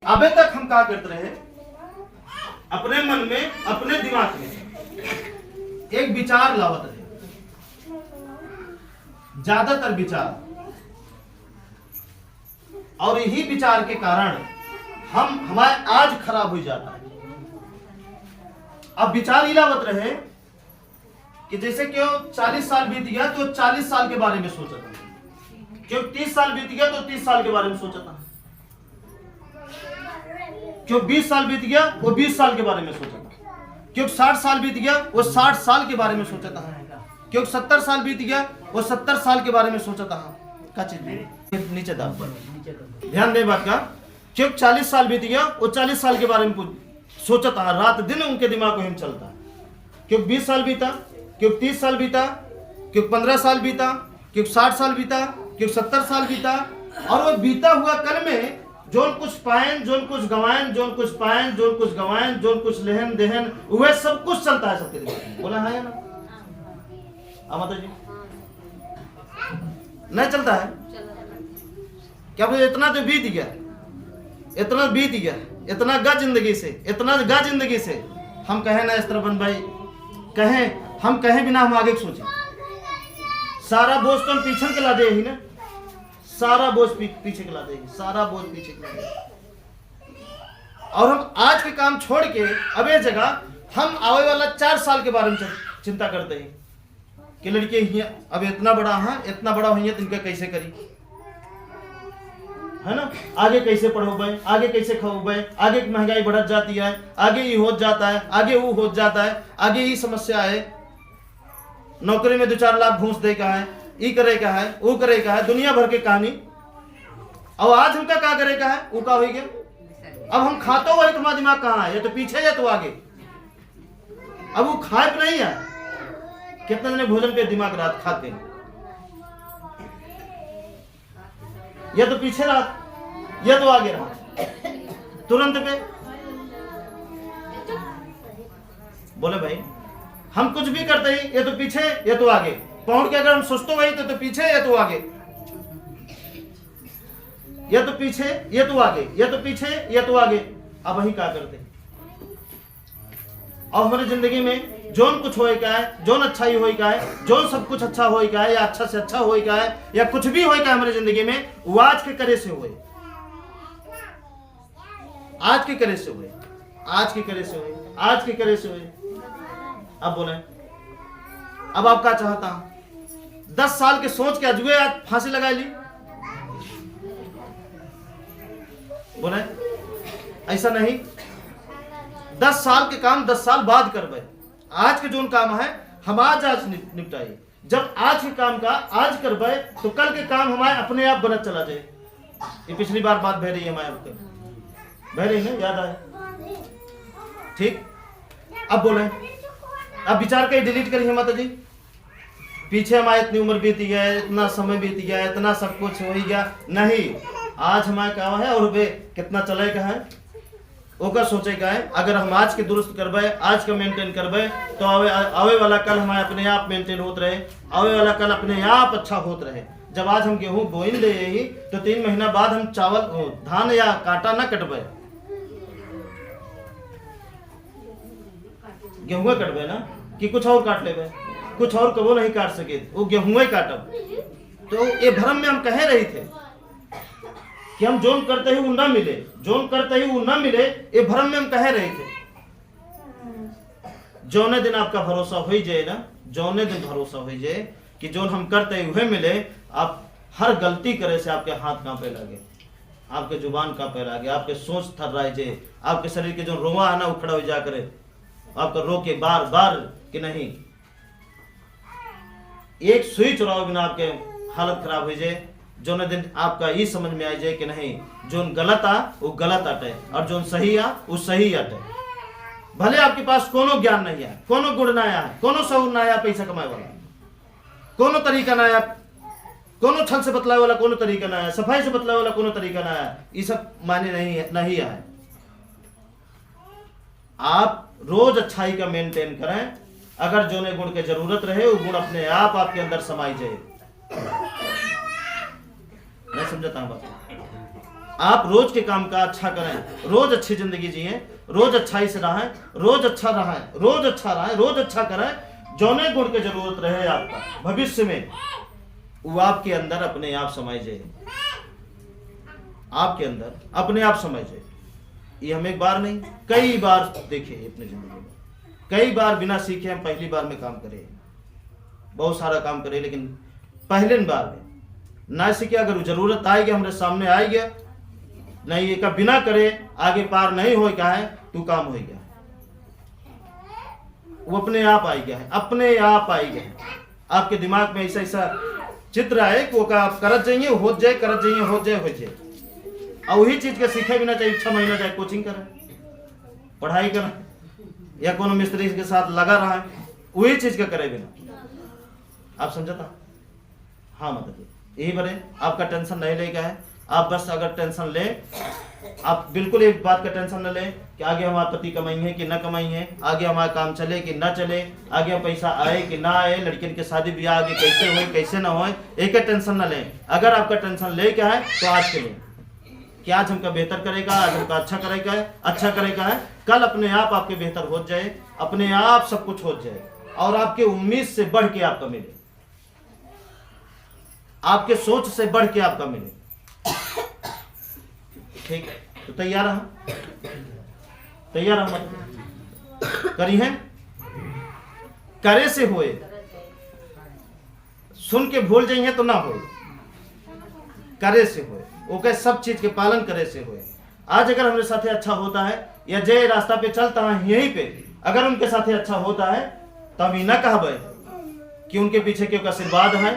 अबे तक हम क्या करते रहे, अपने मन में अपने दिमाग में एक विचार लावत रहे, ज्यादातर विचार, और यही विचार के कारण हमारे आज खराब हो जाता है। अब विचार ही लावत रहे कि जैसे क्यों 40 साल बीत गया तो 40 साल के बारे में सोचा था, क्यों 30 साल बीत गया तो 30 साल के बारे में सोचा था, क्यों 20 साल बीत गया वो 20 साल के बारे में सोचा था, क्यों 60 साल बीत गया वो 60 साल के बारे में सोचा था, क्यों 70 साल बीत गया वो 70 साल के बारे में सोचा था। क्या चीज नीचे दाब पर ध्यान दे बात का, क्यों 40 साल बीत गया वो 40 साल के बारे में सोचा था, रात दिन उनके दिमाग को हिम चलता है। क्यों 20 साल बीता, क्यों 30 साल बीता, क्यों 15 साल बीता, क्यों 60 साल बीता, क्यों 70 साल बीता, और वो बीता हुआ कल में जोन कुछ पाएं जोन कुछ गवाएं, जोन कुछ पाएं जोन कुछ गवाएं, जोन कुछ लेहन देहन वह सब कुछ चलता है सबके दिमाग में। बोला है ना माता जी, नहीं चलता है क्या? बोले इतना तो बीत गया, इतना बीत गया, इतना गा जिंदगी से, इतना गा जिंदगी से। हम कहें ना इस तरह बन भाई, कहें हम कहें बिना हम आगे सोचें, सारा बोझ तो हम पीछे के ला दे ही ना, सारा बोझ पीछे के ला दे, सारा बोझ पीछे के ला दे। और हम आज के काम छोड़ के अब ये जगह हम आने वाला 4 साल के बारे में चिंता करते हैं कि लड़के अब इतना बड़ा है, इतना बड़ा हुई है तो इनका कैसे करी, है ना, आगे कैसे पढ़ोगे, आगे कैसे खाओगे, आगे महंगाई बढ़त जाती है, आगे ये हो जाता है, आगे वो हो जाता है, आगे ये समस्या है, नौकरी में 2-4 लाख घूस दे का है, ये करे का है, वो करे का है, दुनिया भर की कहानी। और आज हमका क्या करे का है, वो का हो गया। अब हम खाते हुए तुम्हारा दिमाग कहाँ है, या तो पीछे या तो आगे। अब वो खाए पर नहीं है, कितने जने भोजन पे दिमाग रात खाते हैं, या तो पीछे रात या तो आगे रात, तुरंत पे। बोले भाई हम कुछ भी करते ही या तो पीछे या तो आगे, पहुंच के अगर हम सोचते वही तो पीछे या तो आगे, या तो पीछे या तो आगे, या तो पीछे या तो आगे। अब वही क्या करते। और हमारी जिंदगी में जोन कुछ होए का है, जोन अच्छाई होए का है, जोन सब कुछ अच्छा होए का है, या अच्छा से अच्छा होए का है, या कुछ भी होए का है हमारी जिंदगी में, वो आज के करे से हुए, आज के करे से हुए, आज के करे से हुए, आज के करे से हुए। अब बोले अब आप क्या चाहता, 10 साल के सोच के अजुए आज फांसी लगा ली। बोले ऐसा नहीं, 10 साल के काम 10 साल बाद करबे। आज के जोन काम है हम आज निपटाइए। जब आज के काम का आज करबे तो कल के काम हमारे अपने आप बनत चला जाए। ये पिछली बार बात बह रही है हमारे आपके, बह रही है, याद आए ठीक। अब बोले अब विचार कहीं डिलीट करिए माता जी, पीछे हमारी इतनी उम्र बीती गया, इतना समय बीत गया, इतना सब कुछ हो ही गया। नहीं, आज हमारे क्या है और वे कितना चले का है ओकर सोचे का है। अगर हम आज के दुरुस्त करबे, आज का मेंटेन करबे तो आवे वाला कल हमारे अपने आप मेंटेन होत रहे, आवे वाला कल अपने आप अच्छा होत रहे। जब आज हम गेहूं बोइन दे ही तो 3 महीना बाद हम चावल धान या कांटा ना कटबे, गेहूं कटबे ना कि कुछ और काट लेबे, कुछ और कबो नहीं काट सके, वो गेहूं काटब। तो ये भ्रम में हम कह रहे थे कि हम जोन करते ही वो ना मिले, जोन करते ही वो ना मिले, ये भ्रम में हम कह रहे थे। जौने दिन आपका भरोसा हो जाए ना, जौने दिन भरोसा हो जाए कि जोन हम करते ही वह मिले, आप हर गलती करे से आपके हाथ कांपे लगे, आपके जुबान कांपे लगे, आपके सोच थर्राए जाए, आपके शरीर के जो रोवा है ना उखड़ा हो जा करे, आपका रोके बार बार कि नहीं, एक सुई चुराओ बिना आपके हालत खराब हो जाए। जो न दिन आपका ये समझ में आ जाए कि नहीं, जो गलत आ वो गलत अटे और जो सही आ वो सही अटे। भले आपके पास कोनो ज्ञान नहीं है, कोनो गुण ना आया, कोनो शौर ना आया, पैसा कमाए वाला कोनो तरीका ना आया, कोनो छल से बतलाए वाला कोनो तरीका ना आया, सफाई से बतलाए वाला कोनो तरीका ना आया, ये सब माने नहीं आए। आप रोज अच्छाई का मेंटेन करें, अगर जोने गुण के जरूरत रहे वो गुण अपने आप आपके अंदर समाई जाए। मैं समझता हूं बात। आप रोज के काम का अच्छा करें, रोज अच्छी जिंदगी जिए, रोज अच्छाई से रहें, रोज अच्छा रहें, रोज अच्छा रहें, रोज अच्छा करें। जौने गुण की जरूरत रहे आपका भविष्य में, वो आपके अंदर अपने आप समाई जाए, आपके अंदर अपने आप समाई जाए। ये हम एक बार नहीं कई बार देखे अपनी जिंदगी में, कई बार बिना सीखे हम पहली बार में काम करे, बहुत सारा काम करे, लेकिन पहले बार में ना सीखे, अगर जरूरत आएगी हमारे सामने आएगी, नहीं ये का बिना करे आगे पार नहीं हो क्या है, तू काम हो गया, वो अपने आप आई गया है, अपने आप आई गया है। आपके दिमाग में ऐसा ऐसा चित्र है कि वो का आप करत जाइए हो जाए, करत जाइए हो जाए, हो जाए। और वही चीज के सीखे बिना चाहिए 6 महीना चाहे कोचिंग करें, पढ़ाई करें, या कोनो मिस्त्री के साथ लगा रहा है, वही चीज का करे बिना। आप समझता? हाँ मतलब यही बने, आपका टेंशन नहीं लेगा है। आप बस अगर टेंशन ले, आप बिल्कुल एक बात का टेंशन न लें कि आगे हमारा पति कमाइए कि न कमाइए, आगे हमारा काम चले कि न चले, आगे पैसा आए कि ना आए, लड़कियों के शादी ब्याह आगे कैसे हो कैसे ना हो, एक टेंशन न लें। अगर आपका टेंशन ले क्या है तो आज के लिए कि आज हमका बेहतर करेगा, आज हमका अच्छा करेगा है, कल अपने आप आपके बेहतर हो जाए, अपने आप सब कुछ हो जाए और आपके उम्मीद से बढ़ के आपका मिले, आपके सोच से बढ़ के आपका मिले। ठीक है, तो तैयार है? तैयार है? मतलब करी है, करे से होए, सुन के भूल जाइए तो ना होए, करे से होए, ओके सब चीज के पालन करे से होए। आज अगर हमारे साथ अच्छा होता है या जे रास्ता पे चलता है यहीं पे अगर उनके साथ अच्छा होता है तो हम ना कहबे कि उनके पीछे क्यों आशीर्वाद है,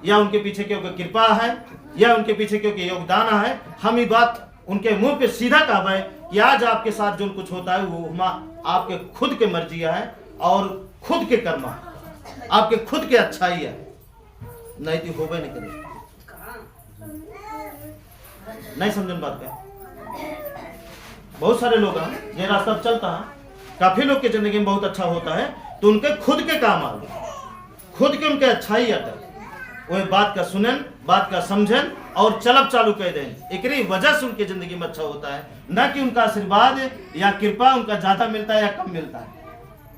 या उनके पीछे क्यों कृपा है, या उनके पीछे क्यों योगदान है। हम ये बात उनके मुंह पे सीधा कहबे कि आज आपके साथ जो कुछ होता है वो आपके खुद के मर्जी है और खुद के कर्म है, आपके खुद के अच्छाई है, नहीं तो होबे नहीं करे। नहीं समझन बात का? बहुत सारे लोग हैं ये रास्ता चलता है, काफी लोग की जिंदगी में बहुत अच्छा होता है तो उनके खुद के काम आ गए, खुद के उनके अच्छाई आता है, वो बात का सुनन, बात का समझन और चलब चालू कर दें। एक वजह से उनकी जिंदगी में अच्छा होता है, न कि उनका आशीर्वाद या कृपा उनका ज्यादा मिलता है या कम मिलता है।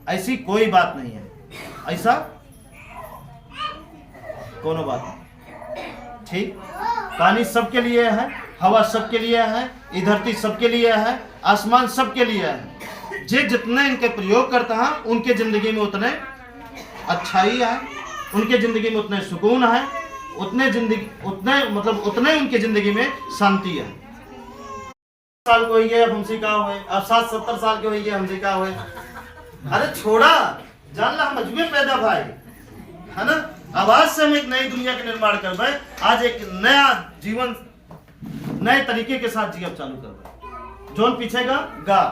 ऐसी कोई बात नहीं है, ऐसा कोनो बात नहीं। ठीक, पानी सबके लिए है, हवा सबके लिए है, ये धरती सबके लिए है, आसमान सबके लिए है। जे जितने इनके प्रयोग करता है उनके जिंदगी में उतने अच्छाई है, उनके जिंदगी में उतने सुकून है, उतने उनके जिंदगी में शांति है। साल को हुई है, अब हमसे का हुए, अब 60-70 साल के हुई है, हमसे का हुए। अरे छोड़ा, जान ला हम अजूबे पैदा भाई है ना। आवाज से हम एक नई दुनिया का निर्माण कर पाए, आज एक नया जीवन नए तरीके के साथ जीवन चालू कर पाए। जोन पीछे गा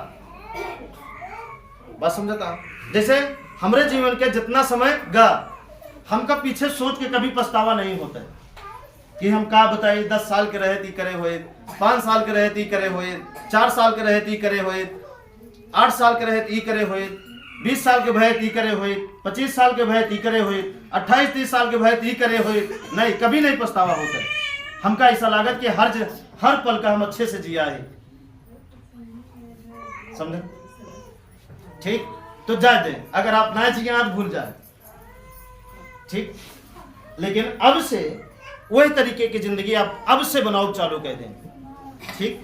बस समझता, जैसे हमारे जीवन के जितना समय गा हमका पीछे सोच के कभी पछतावा नहीं होता है कि हम का बताइए 10 साल के रहे ती करे हुए, 5 साल के रहे ती करे हुए, 4 साल के रहे ती करे हुए, 8 साल के रहे ती करे हुए, 20 साल के भय ती करे हुए, 25 साल के भय ती करे हुए, 28-30 साल के भय ती करे हुए। नहीं, कभी नहीं पछतावा होता है। हमका ऐसा लागत कि हर पल का हम अच्छे से जिया है, समझे? ठीक, तो जाए दे, अगर आप ना जिए आप भूल जाए, ठीक। लेकिन अब से वही तरीके की जिंदगी आप अब से बनाओ चालू कर दें, ठीक।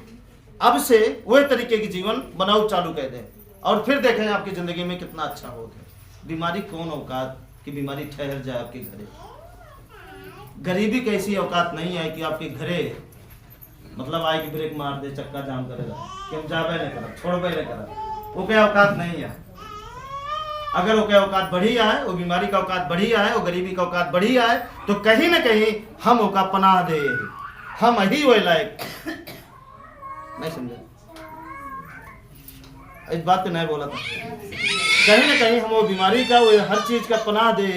अब से वही तरीके की जीवन बनाओ चालू कर दें और फिर देखें आपकी जिंदगी में कितना अच्छा होगा। बीमारी कौन औकात कि बीमारी ठहर जाए आपके घरे, गरीबी कैसी औकात नहीं है कि आपके घरे मतलब आए कि ब्रेक मार दे, चक्का जाम करेगा कि हम जाबे नहीं करा, छोड़बे नहीं करा, वो क्या औकात नहीं है। अगर वो क्या औकात बढ़िया है, वो बीमारी का औकात बढ़िया है, वो गरीबी का औकात बढ़िया है, तो कहीं ना कहीं हम ओका पनाह दे, हम ही वो लायक। नहीं समझे? इस बात पे नहीं बोला था। कहीं ना कहीं हम वो बीमारी का, वो हर चीज का पनाह दे,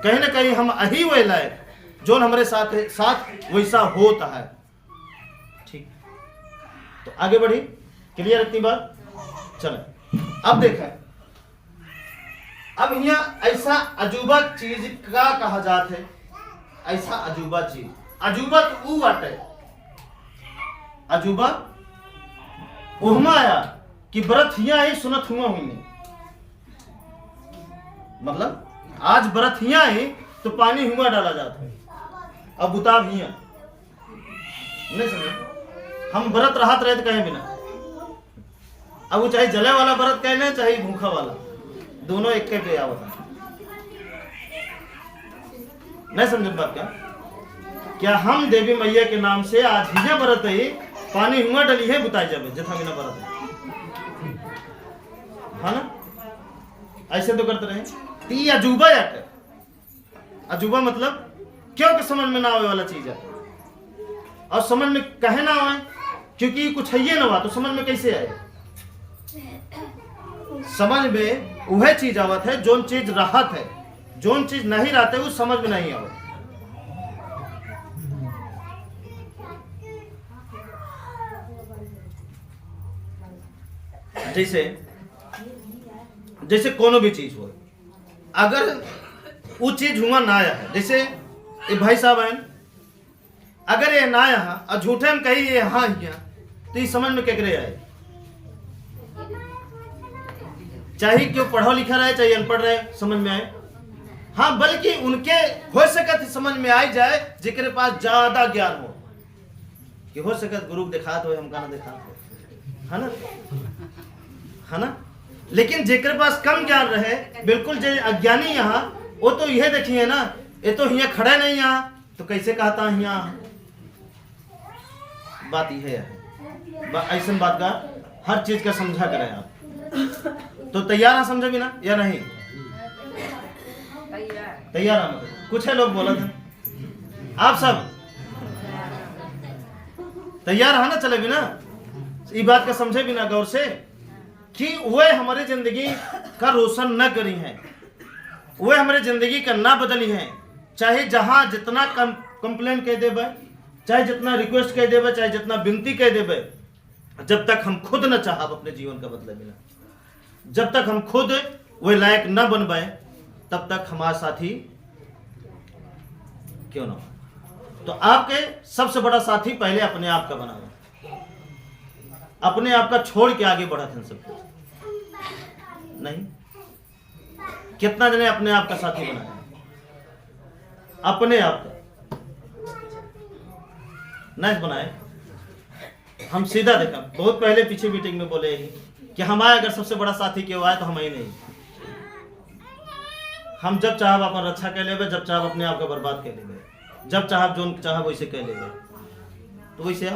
कहीं ना कहीं हम ही वो लायक जो हमारे साथ वैसा होता है, ठीक। तो आगे बढ़ी, क्लियर इतनी बात? चलो अब देखें, अब यहाँ ऐसा अजूबा चीज का कहा जाता है, ऐसा अजूबा चीज, अजूबा तो वो बाटे अजूबा उहमा आया कि बरत हिया आई सुनत हुआ हुई नहीं, मतलब आज बरत हिया आई तो पानी हुआ डाला जाता है, अब उताब हिया नहीं समझे। हम व्रत राहत रहे कहे बिना, अब वो चाहे जले वाला व्रत कहने चाहे भूखा वाला, दोनों एक के पे आवता। नहीं समझ बात क्या हम देवी मैया के नाम से आज हिया व्रत है, पानी हुआ डली है बुताई जावे जथा बिना व्रत है ना, ऐसे तो करते रहे। ती अजूबा याटे, अजूबा मतलब क्यों कि समझ में ना आवे वाला चीज है, और समझ में कहे ना आए क्योंकि कुछ है ना हुआ तो समझ में कैसे आए। समझ में वह चीज आवत है जोन चीज राहत है, जोन चीज नहीं रहते वो समझ में नहीं आवत। जैसे कोनो भी चीज हो, अगर वो चीज हुआ ना आया है, जैसे ये भाई साहब हैं, अगर ये ना आया और झूठे में कही ये हाँ किया तो ये समझ में केकरे आए, चाहे क्यों पढ़ा लिखा रहे चाहे अनपढ़ रहे समझ में आए। हाँ, बल्कि उनके हो सकत समझ में आई जाए जिसके पास ज्यादा ज्ञान हो, कि हो सकत गुरु दिखात हो हमका ना दिखात हो, है ना। लेकिन जेकर पास कम ज्ञान रहे, बिल्कुल जो अज्ञानी यहाँ, वो तो यह देखिए ना, ये तो यहाँ खड़े नहीं यहाँ तो कैसे कहता यहाँ, बात यह है। ऐसा बात का हर चीज का समझा करें आप। तो तैयार है समझे भी ना या नहीं? तैयार है मतलब कुछ है लोग बोला था, आप सब तैयार है ना? चले भी ना, ये बात का समझे भी ना गौर से कि वह हमारी जिंदगी का रोशन न करी है, वह हमारी जिंदगी का ना बदली है। चाहे जहां जितना कंप्लेंट कह देवे, चाहे जितना रिक्वेस्ट कह देवे, चाहे जितना विनती कह देवे, जब तक हम खुद न चाहब अपने जीवन का बदला मिला, जब तक हम खुद वह लायक न बन पाए, तब तक हमारा साथी क्यों ना हो। तो आपके सबसे बड़ा साथी पहले अपने आप का बना, अपने आप का छोड़ के आगे बढ़ा था सब कुछ नहीं। कितना जने अपने आप का साथी बनाया, अपने आप का नहीं बनाए। हम सीधा देखा, बहुत पहले पीछे मीटिंग में बोले कि हमारे अगर सबसे बड़ा साथी क्यों आए तो हम ही नहीं। हम जब चाहब अपन रक्षा कर लेवे, जब चाहब अपने आप का बर्बाद कर लेवे, जब चाहब जो चाहब वैसे कर लेवे। तो वैसे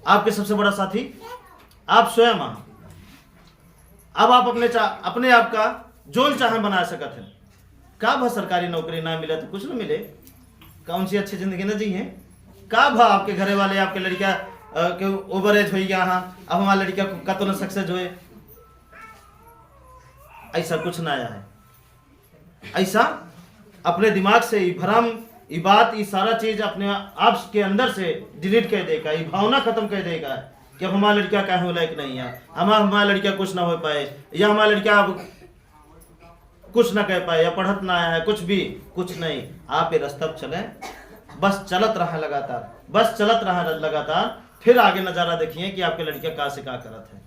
आपके सबसे बड़ा साथी आप स्वयं। अब आप अपने आप का जोन चाहे बना सकते हैं। का भा सरकारी नौकरी ना मिले तो कुछ ना मिले, कौन सी अच्छी जिंदगी न जी है। का भा आपके घरे वाले आपके लड़का के ओवर एज हो गया, अब हमारा लड़का का तो न सक्सेस हुए, ऐसा कुछ ना आया है। ऐसा अपने दिमाग से ये भ्रम, ये बात, ये सारा चीज अपने आप के अंदर से डिलीट कर देगा, ये भावना खत्म कर देगा कि अब हमारा लड़का क्या हो लायक नहीं है, हमारा लड़का कुछ ना हो पाए, या हमारा लड़का अब कुछ ना कह पाए, या पढ़त ना आया है, कुछ भी कुछ नहीं। आप ये रास्ता चले, बस चलत रहा लगातार, बस चलत रहा लगातार, फिर आगे नजारा देखिए कि आपके लड़का कहाँ से कहाँ करत है।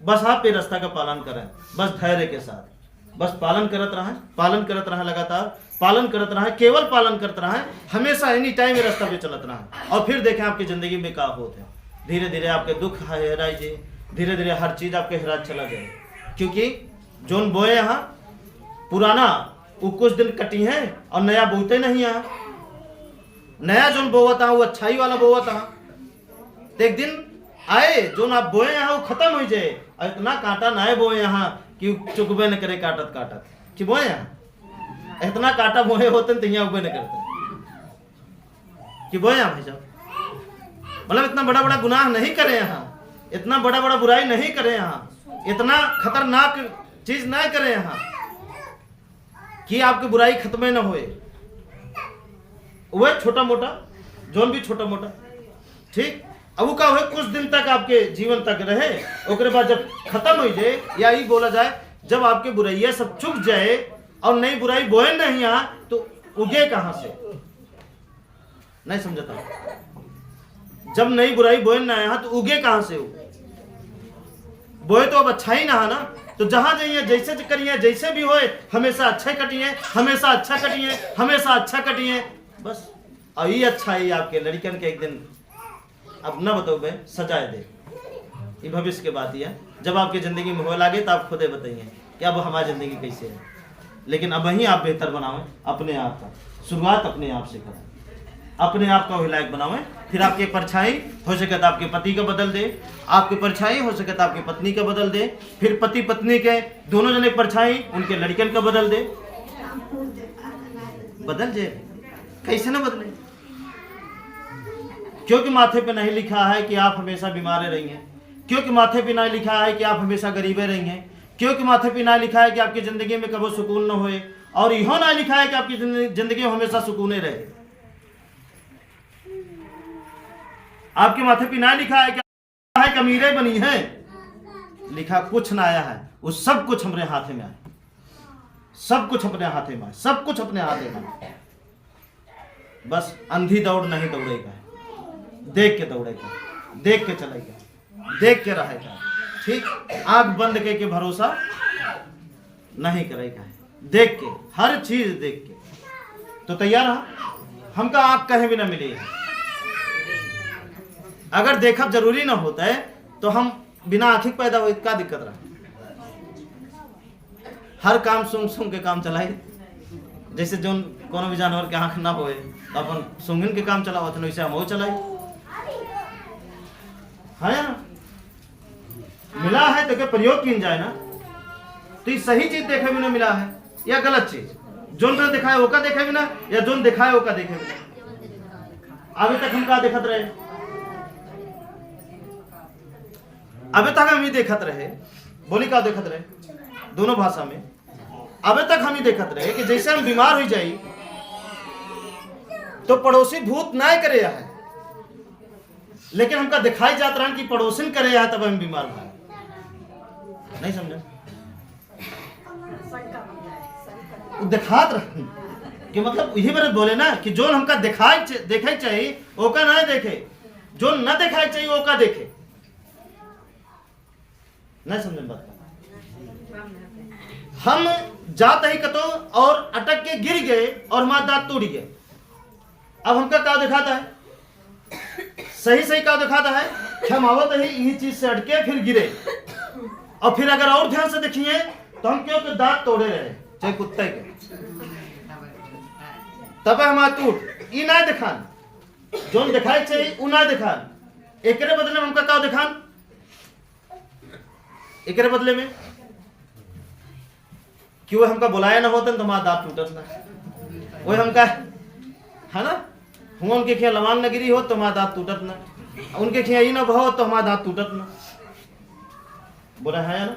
बस आप ये रास्ता का पालन करें, बस धैर्य के साथ, बस पालन करत रहा लगातार, पालन करत रहा, केवल पालन करते रहा, हमेशा एनी टाइम ये रास्ता पे चलत रहा, और फिर देखें आपकी जिंदगी में क्या होते हैं। धीरे धीरे आपके दुख हेराई जाए, धीरे धीरे हर चीज आपके हेरा चला जाए। क्योंकि जोन बोए यहाँ पुराना वो कुछ दिन कटी है और नया बोते नहीं यहाँ। नया जोन बोआ था वो अच्छाई वाला बोआ था, तो एक दिन आए जोन आप बोए यहाँ वो खत्म हो जाए, और इतना कांटा नए बोए यहाँ कि चुकबे न करे काटत काटत कि बोए यहाँ इतना कांटा बोए होते तो यहाँ उबे न करते कि बोए यहाँ भाई साहब। मतलब इतना बड़ा बड़ा गुनाह नहीं करे यहाँ, इतना बड़ा बड़ा बुराई नहीं करे यहाँ, इतना खतरनाक चीज ना करे यहाँ कि आपकी बुराई खत्म न होए। वह छोटा मोटा जोन भी छोटा मोटा ठीक, अब वो का हो कुछ दिन तक आपके जीवन तक रहे, उसके बाद जब खत्म हो जाए, या ही बोला जाए जब आपके बुराइयां सब चुक जाए और नई बुराई बोए नहीं यहाँ, तो उगे कहां से? नहीं समझता। जब नई बुराई बोए ना यहाँ तो उगे कहाँ से हो? बोए तो अब अच्छा ही ना है ना। तो जहां जाइए जैसे करिए, जैसे भी होए हमेशा अच्छा कटिए, हमेशा अच्छा कटिए, हमेशा अच्छा कटिए बस। और ये अच्छा ही आपके लड़कन के एक दिन अब न बताओ बे सजाए दे। ये भविष्य के बात ही है। जब आपकी ज़िंदगी में हो लागे तो आप खुदे बताइए कि अब हमारी ज़िंदगी कैसे है। लेकिन अब वहीं आप बेहतर बनावें अपने आप का। शुरुआत अपने आप से करें, अपने आप का लायक बनावें। फिर आपकी परछाई हो सके तो आपके पति का बदल दे, आपकी परछाई हो सके तो आपकी पत्नी का बदल दे, फिर पति पत्नी के दोनों जने परछाई उनके लड़कन का बदल दे। बदल जे कैसे ना बदले? क्योंकि माथे पे नहीं लिखा है कि आप हमेशा बीमार रहेंगे, क्योंकि माथे पे नहीं लिखा है कि आप हमेशा गरीबे रहेंगे, क्योंकि माथे पे नहीं लिखा है कि आपकी जिंदगी में कभी सुकून न होए, और यह ना लिखा है कि आपकी जिंदगी में हमेशा सुकून रहे। आपके माथे पे ना लिखा है कि अमीरे बनी है, लिखा कुछ ना आया है। वो सब कुछ हमारे हाथ में है, सब कुछ अपने हाथ में है, सब कुछ अपने हाथ में है। बस अंधी दौड़ नहीं दौड़ेगा, देख के दौड़ेगा, देख के चलेगा, देख के रहेगा। ठीक, आंख बंद के भरोसा नहीं करेगा, देख के हर चीज देख के। तो तैयार रहा, हमका आंख कहीं भी ना मिली। अगर देखब जरूरी ना होता है तो हम बिना आंखिक पैदा हुए क्या दिक्कत रहा? हर काम सुन सुन के काम चलाए। जैसे जो कोनो भी जानवर के आंख ना होए तो अपन सुंगन के काम चलाओ, वैसे हम चलाए है ना। मिला है तो क्या प्रयोग किन जाए ना। तो ये सही चीज देखे भी ना मिला है या गलत चीज? जोन का दिखाए वो का देखे भी ना, या जोन दिखाए वो का देखे भी ना। अभी तक हम क्या देखत रहे? अभी तक हम ही देखत रहे, बोली का देखत रहे दोनों भाषा में। अभी तक हम ही देखत रहे कि जैसे हम बीमार हो जाई तो पड़ोसी भूत ना करे है, लेकिन हमका दिखाई जात रहा कि पड़ोसिन करे है तब हम बीमार भाई। नहीं समझे? दिखात रहे कि मतलब यही बात बोले ना कि जो हमका देखे चाहिए ओका ना देखे, जो न दिखाई चाहिए ओका देखे। नहीं समझे बात? हम जाते ही कतो और अटक के गिर गए और हमारा दांत टूट गए। अब हमका क्या दिखाता है? सही सही क्या दिखाता है? हम आवत ही यही चीज से अटके फिर गिरे, और फिर अगर और ध्यान से देखिए तो हम क्यों के दांत तोड़े रहे, चाहे कुत्ते के, तब हमारा टूट। ई ना दिखान, जो दिखाई चाहिए उ ना दिखान। एक बदले में हमका क्या दिखान? एक बदले में कि वो हमका बुलाया ना होता तो हमारा दांत टूटत ना। वो हमका है ना, हुआ उनके खिया लवांग न गिरी हो तो हमारा दांत टूटत ना, उनके खिया ही ना भहो तो हमारा दांत टूटत ना। बोला है ना।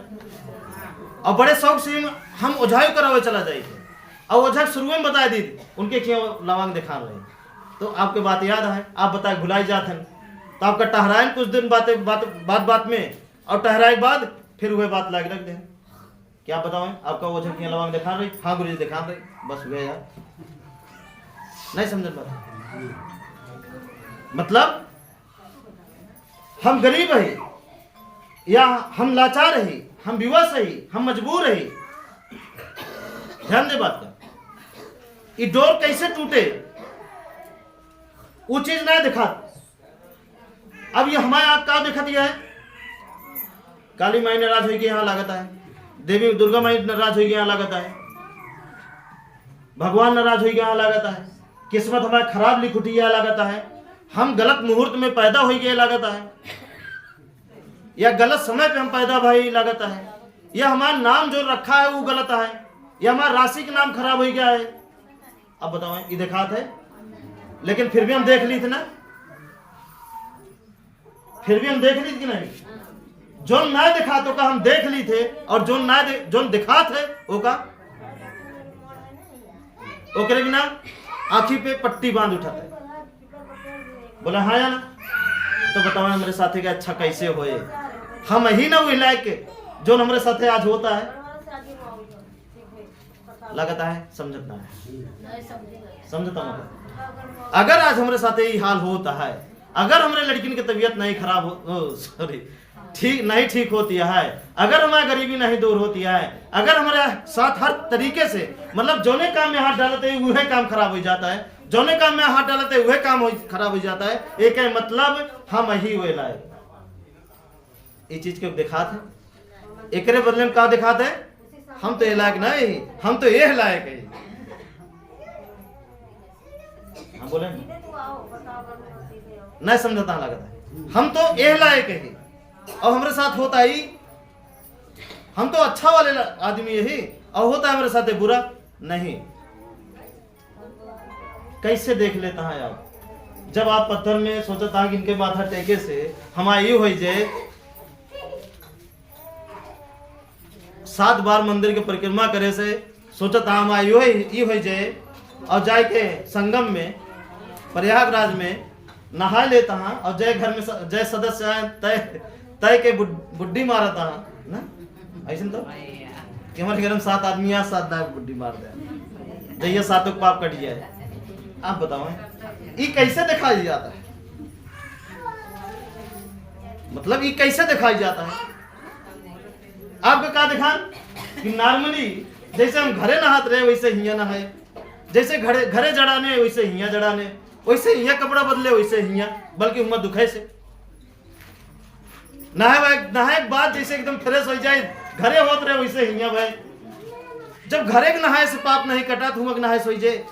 और बड़े शौक से हम ओझाई करावे चला जाए थे, और ओझा शुरू में बता दी उनके खिया लवांग दिखा रहे। तो आपके बात याद है, आप बताए भुलाई जाते हैं तो आपका टहराए कुछ दिन बात में, और टहराए के बाद फिर वह बात लाग रख दे। क्या बताओ आपका ओझा खिया लवांग दिखा रही? हाँ गुरु जी दिखा रही, बस हुए यार। नहीं समझ बात? मतलब हम गरीब है या हम लाचार है, हम विवश है, हम मजबूर है। ध्यान दे बात का। ये डोर कैसे टूटे वो चीज ना दिखा। अब ये हमारे आप क्या दिखा दिया है? काली माई नाराज होगी यहाँ लागत है, देवी दुर्गा माई नाराज होगी यहाँ लागत है, भगवान नाराज होगी यहाँ लागत है, किस्मत हमारी खराब लिख उठी यहाँ लागत है, हम गलत मुहूर्त में पैदा हो गए लागत है, या गलत समय पे हम पैदा भाई लागत है, या हमारा नाम जो रखा है वो गलत है, या हमारा राशि का नाम खराब हो गया है। अब बताओ ये दिखात है, लेकिन फिर भी हम देख ली थे ना, फिर भी हम देख ली थी कि नहीं? जो ना दिखा तो का हम देख ली थे, और जो दिखा थे वो का वो करे बिना आंखी पे पट्टी बांध उठाते। बोला हाँ या ना? तो बताओ हमारे साथी का अच्छा कैसे होए? हम ही ना वही लायक जो हमारे साथे आज होता है। लगता है समझता है, समझता मतलब अगर आज हमारे साथ यही हाल होता है अगर हमारे लड़किन की तबीयत नहीं खराब हो, सॉरी, ठीक होती है, अगर हमारी गरीबी नहीं दूर होती है, अगर हमारे साथ हर तरीके से मतलब जोने काम में हाथ डालते हैं वह काम खराब हो जाता है, जोने काम में हाथ डालते वह काम खराब हो जाता है, एक है मतलब हम ही वे लायक। ये चीज के दिखाते एक बदले में क्या दिखाते हैं, हम तो ये लायक नहीं, हम तो ये लायक है। हाँ बोले नहीं समझता लगता है, हम तो ये लायक है और हमारे साथ होता ही, हम तो अच्छा वाले आदमी यही और होता है हमारे साथ बुरा नहीं। कैसे देख लेता है आप, जब आप पत्थर में सोचता है कि इनके माथा टेके से हमारी हो जाए, 7 बार मंदिर के परिक्रमा करे से सोचता हम आई हो जाए और जाए के संगम में प्रयागराज में नहा लेता हाँ और जय घर में जय सदस्य तय तय के बुड्ढी मारता ना, ऐसे तो कि हमारे घर में 7 आदमी 7 बुड्ढी मार दे जैसे 7 पाप कट जाए। आप बताओ ये कैसे दिखाई जाता है, मतलब ये कैसे दिखाई जाता है? आपको क्या दिखा कि नॉर्मली जैसे हम घरे नहाते रहे वैसे हिया नहाए, जैसे घरे जड़ाने वैसे हिया जड़ाने, वैसे हिया कपड़ा बदले वैसे हिया, बल्कि उम्र दुखे से नहाए बाद जैसे एकदम फ्रेश हो जाए, घरे होत रहे वैसे हिया भाई। जब घरे के नहाए से पाप नहीं कटा तो हम नहाए सोई जाए,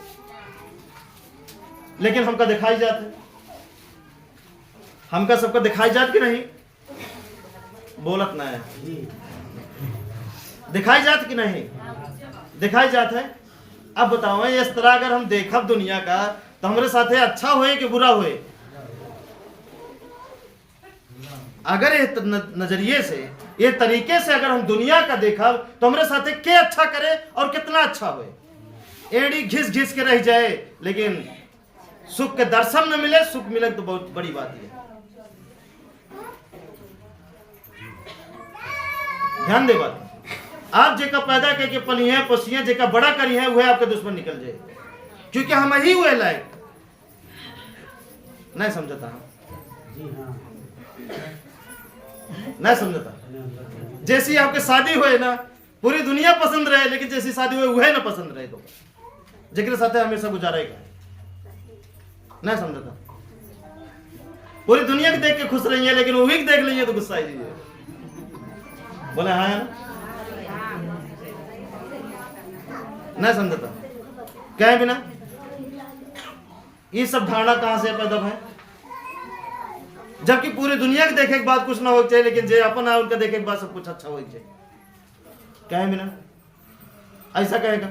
लेकिन हमका दिखाई जाते, हमका सबका दिखाई जात कि नहीं? बोलत ना है, दिखाई जात कि नहीं? दिखाई जात है। अब बताओ इस तरह अगर हम देखब दुनिया का तो हमारे साथ अच्छा होए कि बुरा होए? अगर ये नजरिए से ये तरीके से अगर हम दुनिया का देखब तो हमारे साथ क्या अच्छा करे और कितना अच्छा होए। एड़ी घिस घिस के रह जाए लेकिन सुख के दर्शन न मिले, सुख मिले तो बहुत बड़ी बात है। ध्यान दे बात, आप जेका पैदा करके पली है पोसी है, जेका बड़ा करी है वह आपके दुश्मन निकल जाए, क्योंकि हम ही हुए लायक नहीं समझता, नहीं समझता। जैसी आपके शादी हुए ना पूरी दुनिया पसंद रहे, लेकिन जैसी शादी हुए वह ना पसंद रहे तो जेकरे साथ हमेशा गुजारेगा नहीं समझता। पूरी दुनिया के देख के खुश रही है लेकिन वही देख लीजिए तो गुस्सा ही बोले हाँ नहीं समझता। कहे बिना ये सब धारणा कहां से पैदा है? जबकि पूरी दुनिया के देखे के बाद कुछ ना हो चाहिए, लेकिन जे अपन है उनका देखे के बाद सब कुछ अच्छा हो चाहिए। कहे बिना ऐसा कहेगा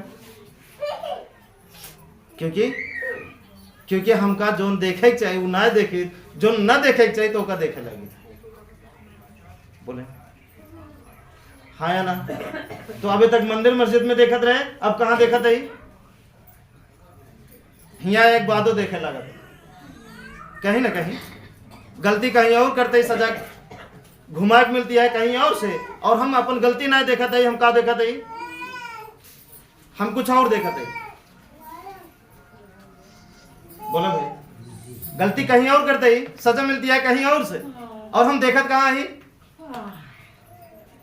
क्योंकि हमका जो देखे के चाहिए वो ना देखे, जो ना देखे के चाहिए तो का देखे लगे। बोले हाँ या ना? तो अभी तक मंदिर मस्जिद में देखत रहे, अब कहाँ देखत है? हिया एक बादो देखे लगा, कहीं ना कहीं गलती कहीं और करते ही सजा घुमा के मिलती है कहीं और से, और हम अपन गलती नहीं देखते ही, हम क्या देखते ही? हम कुछ और देखते ही। बोला भाई गलती कहीं और करते ही सजा मिलती है कहीं और से, और हम देखत कहाँ ही?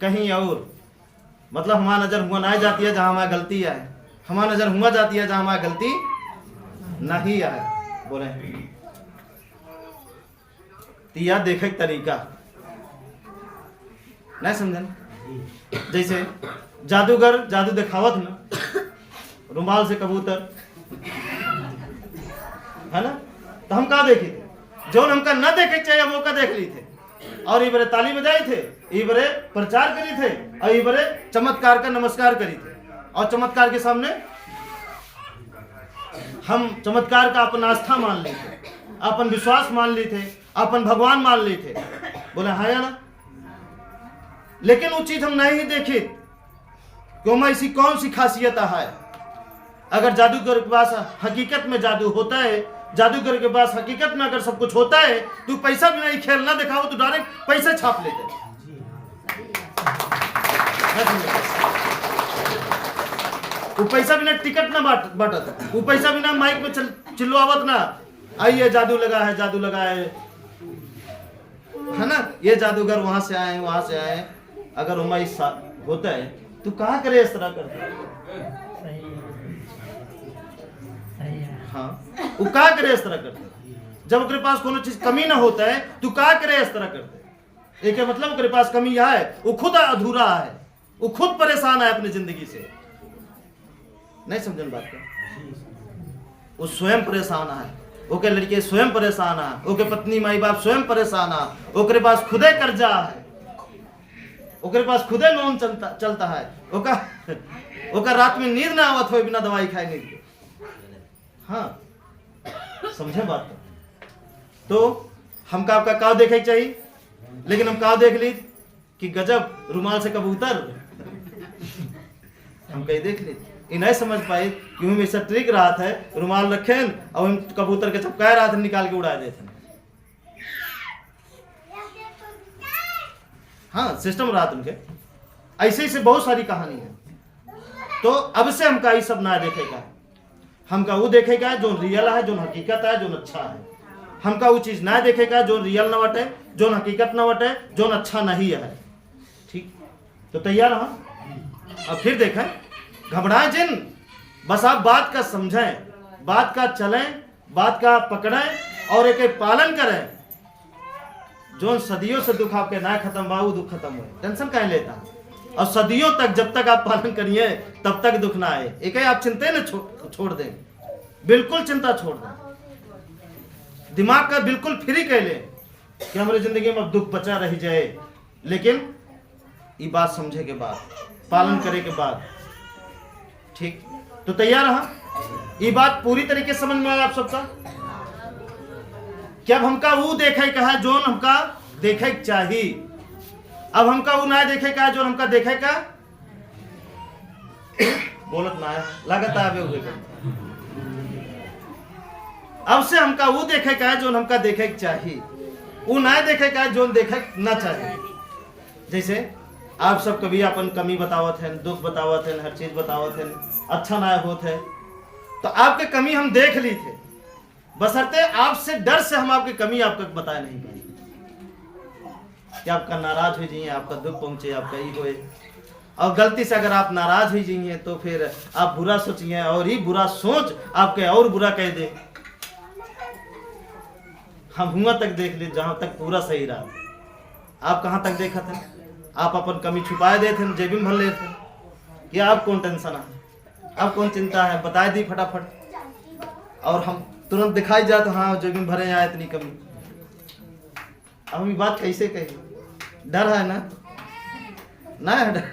कहीं और। मतलब हमारा नजर हुआ नहीं जाती है जहां हमारी गलती है, हमारा नजर हुआ जाती है जहां हमारी गलती नहीं है। बोले तिया देखे तरीका नहीं समझन। जैसे जादूगर जादू दिखावत ना, रुमाल से कबूतर है ना, तो हम का देखे थे? जो हमका न देखे चाहिए हम का देख ली थे, और ये बड़े ताली बजाई थे, ये बड़े प्रचार करी थे, और ये बड़े चमत्कार का नमस्कार करी थे, और चमत्कार के सामने हम चमत्कार का अपन आस्था मान ली थे, अपन विश्वास मान ली थे, अपन भगवान मान ली थे। बोले हाँ या ना? लेकिन वो चीज हम नहीं देखी क्यों? मैं ऐसी कौन सी खासियत है? अगर जादूगर के पास हकीकत में जादू होता है, जादूगर के पास हकीकत में अगर सब कुछ होता है, तो पैसा भी नहीं खेल ना दिखाओ तो डायरेक्ट पैसे छाप लेते। वो पैसा बिना टिकट ना बांटत, वो पैसा बिना माइक में चिल्लावत ना, आइए जादू लगा है, जादू लगा है, ये जादूगर वहां से आए वहां से आए। अगर उमा होता है तो कहाँ करे इस तरह करता है? हाँ, वो कहाँ करे इस तरह करता है? जब उसके पास कोनो चीज कमी ना होता है तो कहाँ करे इस तरह करते है? एक मतलब उसके पास कमी यह है, वो खुद अधूरा है, वो खुद परेशान है अपनी जिंदगी से। नहीं समझन बात का? वो स्वयं परेशान है, ओके लड़के स्वयं परेशान है, ओके पत्नी माई बाप स्वयं परेशान है, ओकरे पास खुदे कर्जा है, ओकरे पास खुदे लोन चलता है, ओका रात में नींद ना आवत हो बिना दवाई खाए नहीं। हाँ समझे बात को? तो हमका आपका काव देखे चाहिए, लेकिन हम काव देख ली कि गजब रुमाल से कबूतर, हम कहीं देख ली नहीं समझ पाए कि हम ऐसा ट्रिक रहा था, रुमाल रखे और हम कबूतर के चपकाए रहा था, निकाल के उड़ा देते। हाँ सिस्टम रहा तुमके ऐसे ही से बहुत सारी कहानी है। तो अब से हमका ये सब ना देखेगा, हमका वो देखेगा जो रियल है, जो हकीकत है, जो अच्छा है। हमका वो चीज ना देखेगा जो रियल न बटे, जो हकीकत न बटे, जो अच्छा नहीं है। ठीक, तो तैयार हाँ? अब फिर देखें, घबराएं जिन, बस आप बात का समझें, बात का चलें, बात का पकड़ें और एक पालन करें। जो सदियों से दुख आपके ना खत्म हुआ वो दुख खत्म हुए, टेंशन काहे लेता है? और सदियों तक जब तक आप पालन करिए तब तक दुख ना आए। एक ही आप चिंता न छोड़ दें, बिल्कुल चिंता छोड़ दें, दिमाग का बिल्कुल फ्री कह ले कि हमारी जिंदगी में दुख बचा रह जाए। लेकिन ये बात समझे के बाद, पालन करे के बाद, ठीक? तो तैयार रहा? ये बात पूरी तरीके से समझ में आया आप सबका? कि अब हमका वो देखे का है जो हमका देखे चाहिए, अब हमका वो ना देखे का है जो हमका देखे का बोलत ना है, लागत आवे हुए का। अब से हमका वो देखे का है जो हमका देखे चाहिए, वो ना देखे का है जो देखे ना चाहिए। जैसे आप सब कभी अपन कमी बतावत हैं, दुख बतावत हैं, हर चीज बतावत हैं, अच्छा ना होत है, तो आपके कमी हम देख ली थे, बशर्ते आपसे डर से हम आपकी कमी आपको बताए नहीं पाए कि आपका नाराज हो जाइए, आपका दुख पहुंचे, आपका ही होए। और गलती से अगर आप नाराज हो जाइए तो फिर आप बुरा सोचिए और ही बुरा सोच आपके और बुरा कह दे। हम हुआ तक देख ले जहां तक पूरा सही रहा। आप कहां तक देखा था? आप अपन कमी छुपाए दे थे, जेबी में भर ले थे कि आप कौन टेंशन है, आप कौन चिंता है, बताए दी फटाफट और हम तुरंत दिखाई जाए तो हाँ जेबी में भरे आए इतनी कमी। अब हम ये बात कैसे कही? डर है ना? ना है डर?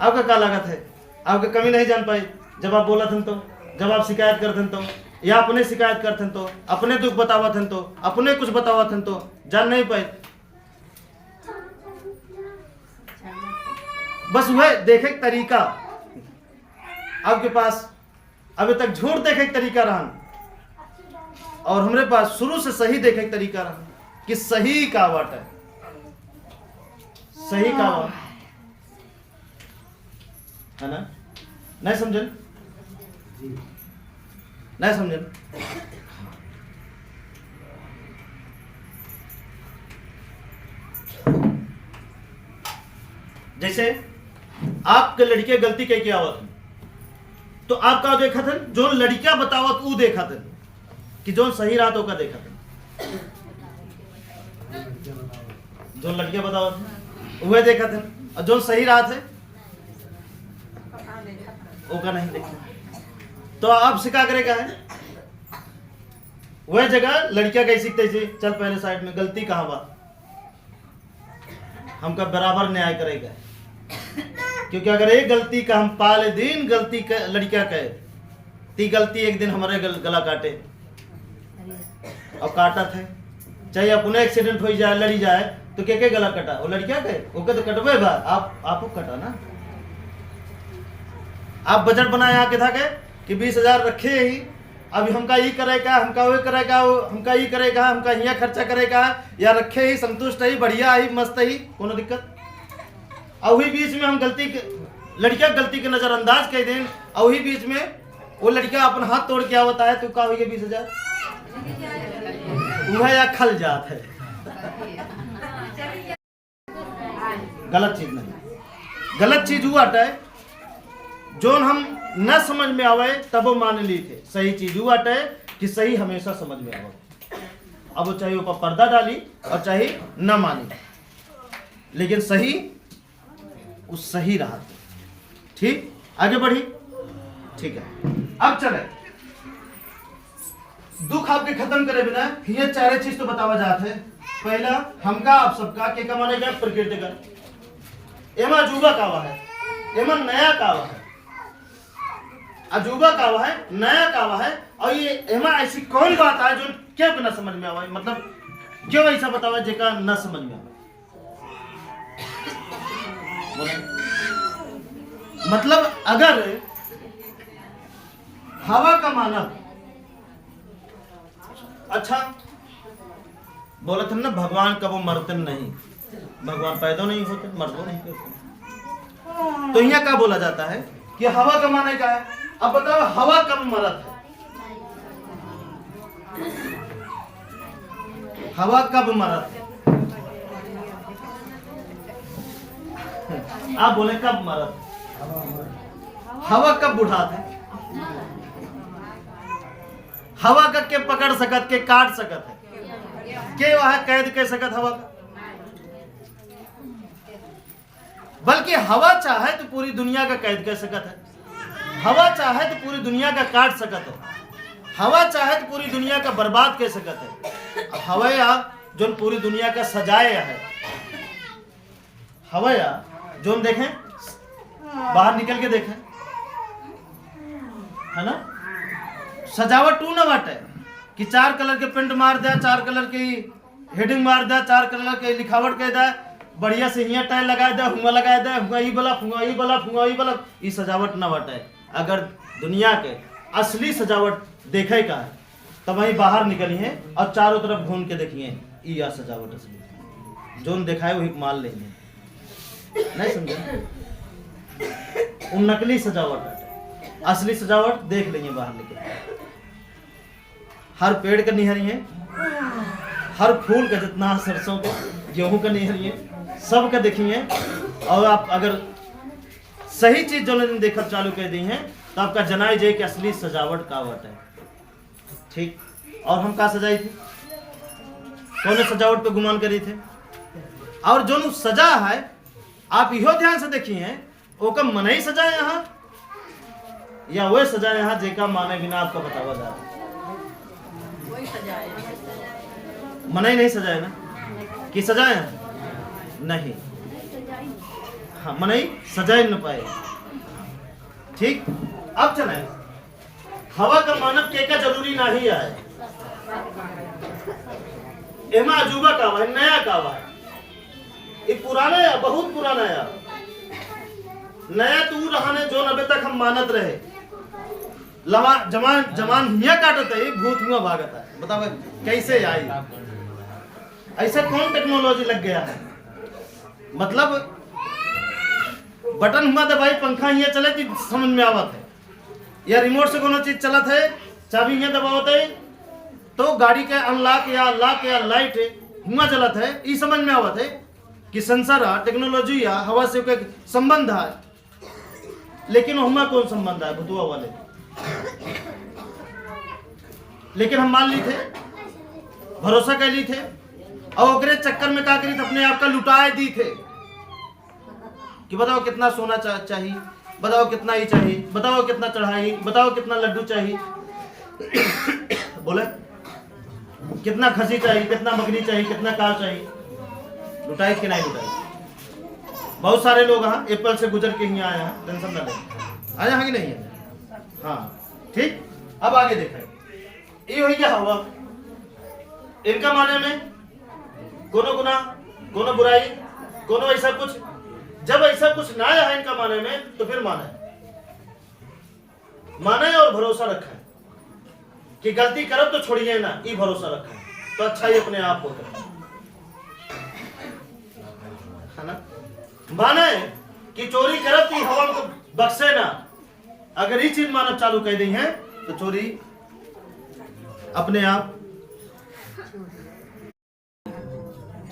आपका क्या लागत है? आपका कमी नहीं जान पाए जब आप बोला थे तो, जब आप शिकायत करते तो, या अपने शिकायत करते तो, अपने दुख बतावा थे तो, अपने कुछ बतावा थे तो जान नहीं पाए। बस वह देखे तरीका आपके पास अभी तक झूठ देखे तरीका रहा, और हमारे पास शुरू से सही देखे तरीका रहा कि सही का वाट है, सही का वाट है ना? नहीं समझन? नहीं समझन? जैसे आपके लड़के गलती कह के आवत तो आपका देखा था, जो लड़कियां बतावत वो देखा था कि जो सही रहा तो का देखा था, जो लड़कियां बतावत वह देखा था, और जो सही रहा थे वो का नहीं देखा। तो आप सिखा करेगा है वह जगह लड़कियां कैसे सीखते थी, चल पहले साइड में गलती कहाँ बा, हमका बराबर न्याय करेगा। क्योंकि अगर एक गलती का हम पाले दिन गलती का लड़कियां कहे ती गलती एक दिन हमारे गला काटे, और काटा थे चाहे अपने एक्सीडेंट हो जाए, लड़ी जाए तो के गला कटा, वो लड़कियां कहे ओके तो कटवे बा, आप कटा ना। आप बजट बनाए यहाँ के था कि 20,000 रखे ही, अभी हमका ये करेगा, हमका वो करेगा, हमका ये करेगा, हमका यहाँ खर्चा करेगा, या रखे ही संतुष्ट ही, बढ़िया ही, मस्त ही, कोनो दिक्कत। और वही बीच में हम गलती लड़कियां गलती के नजरअंदाज कर दें, और वही बीच में वो लड़कियां अपन हाथ तोड़ के आवता है तो का हुई 20,000 वह या खल जात है। गलत चीज नहीं। गलत चीज वो हटा है जो हम न समझ में आवे तब वो मान ली थे। सही चीज वो हटा है कि सही हमेशा समझ में आवे। अब वो चाहे ऊपर पर्दा डाली और चाहे न मानी, लेकिन सही उस सही रहा। ठीक, आगे बढ़ी। ठीक है, अब चले दुख आपके खत्म करे बिना ये चारे चीज तो बतावा जाते है। पहला हमका आप सबका के माने क्या प्रकृति का एमा अजूबा कावा है, एमा नया कावा है। अजूबा कावा है, नया कावा है, और ये एमा ऐसी कौन बात है जो क्या बिना समझ में आवा, मतलब क्यों ऐसा बतावा जेका न समझ में आवा। मतलब अगर हवा का मानव, अच्छा बोला था ना भगवान कब वो मरते नहीं, भगवान पैदा नहीं होते, मरते नहीं होते। तो यहाँ क्या बोला जाता है कि हवा का माने क्या है। अब बताओ हवा कब मरत है, हवा कब मरत है। आप बोले कब मरत, हवा कब बुढ़ात है। हवा का के पकड़ सकत, के काट सकत है, के वह कैद कर सकत हवा का। बल्कि हवा चाहे तो पूरी दुनिया का कैद कर सकत है, हवा चाहे तो पूरी दुनिया का काट सकत है, हवा चाहे तो पूरी दुनिया का बर्बाद कर सकत है। अब हवा जो पूरी दुनिया का सजाया है, हवा जो देखें बाहर निकल के देखें, है ना, सजावट टू ना बाटे कि 4 कलर के पेंट मार दिया, 4 कलर की हेडिंग मार दिया, 4 कलर के लिखावट कर दिया, बढ़िया से हिया टाइल लगा दिया, हुआ लगा दिया, हुआ ही बल्ब, हुआ ही बल्ब, हुआ ही बल्ब। ये सजावट ना बाटे। अगर दुनिया के असली सजावट देखे का है तब वही बाहर निकली है और चारों तरफ घूम के देखिए, ये सजावट असली जो देखा है वही मान लेंगे। नहीं समझे, वो नकली सजावट है, असली सजावट देख लेंगे बाहर निकल। हर पेड़ का निहरिए, हर फूल का, जितना सरसों के गेहूं का निहरिए, सब का देखिए। और आप अगर सही चीज जो देखना चालू कर दी है तो आपका जनाई जे कि असली सजावट कावट है। ठीक, और हम का सजाई थे, कौन सजावट पे गुमान करी थे। और जो सजा है आप इहो ध्यान से देखिए, वो का मन ही सजा यहाँ या वह सजा यहाँ जेका माने बिना आपका बतावा जा रहा है। मना ही नहीं सजाए ना कि सजाए नहीं, हाँ मना ही सजाए न पाए। ठीक, अब चले हवा का मानव के का जरूरी नहीं है। एमा अजूबा कावा है, नया कावा है, ये पुराना है, बहुत पुराना है। नया तू रहने जो अबे तक हम मानत रहे, लवा जमान हिया काटत है, भूत हुआ भागत है। बताओ कैसे आई, ऐसा कौन टेक्नोलॉजी लग गया है। मतलब बटन हुआ दबाई पंखा हिया चले थी समझ में आवत है, या रिमोट से कोनो चीज चलत है, चाबी हिया दबावत है तो गाड़ी के अनलॉक या लॉक या लाइट हुआ चलत है। ये समझ में आवत है कि सेंसर टेक्नोलॉजी या हवा से कोई संबंध है, लेकिन हुआ कौन संबंध है भुतुआ वाले। लेकिन हम मान ली थे, भरोसा कर ली थे, और ओकरे चक्कर में क्या करी थे, अपने आप का लुटाए दी थे कि बताओ कितना सोना चाहिए, बताओ कितना ही चाहिए, बताओ कितना चढ़ाई, बताओ कितना लड्डू चाहिए, बोले कितना खसी चाहिए, कितना बकरी चाहिए, कितना कार चाहिए। लुटाई कि नहीं लुटाई। बहुत सारे लोग हाँ एप्पल से गुजर के ही आए हैं, टेंशन ना लें, आया है कि नहीं है। हाँ ठीक, अब आगे देखें, ये हुई क्या हवा। इनका माने में कोनो गुनाह, कोनो बुराई, कोनो ऐसा कुछ, जब ऐसा कुछ ना है इनका माने में तो फिर माने और भरोसा रखा है कि गलती करब तो छोड़िए ना, ये भरोसा रखा है तो अच्छा ही अपने आप होता है ना। माने कि चोरी करब तो हवा को बख्शे ना, अगर ये चीज मानव चालू कर दी है तो चोरी अपने आप।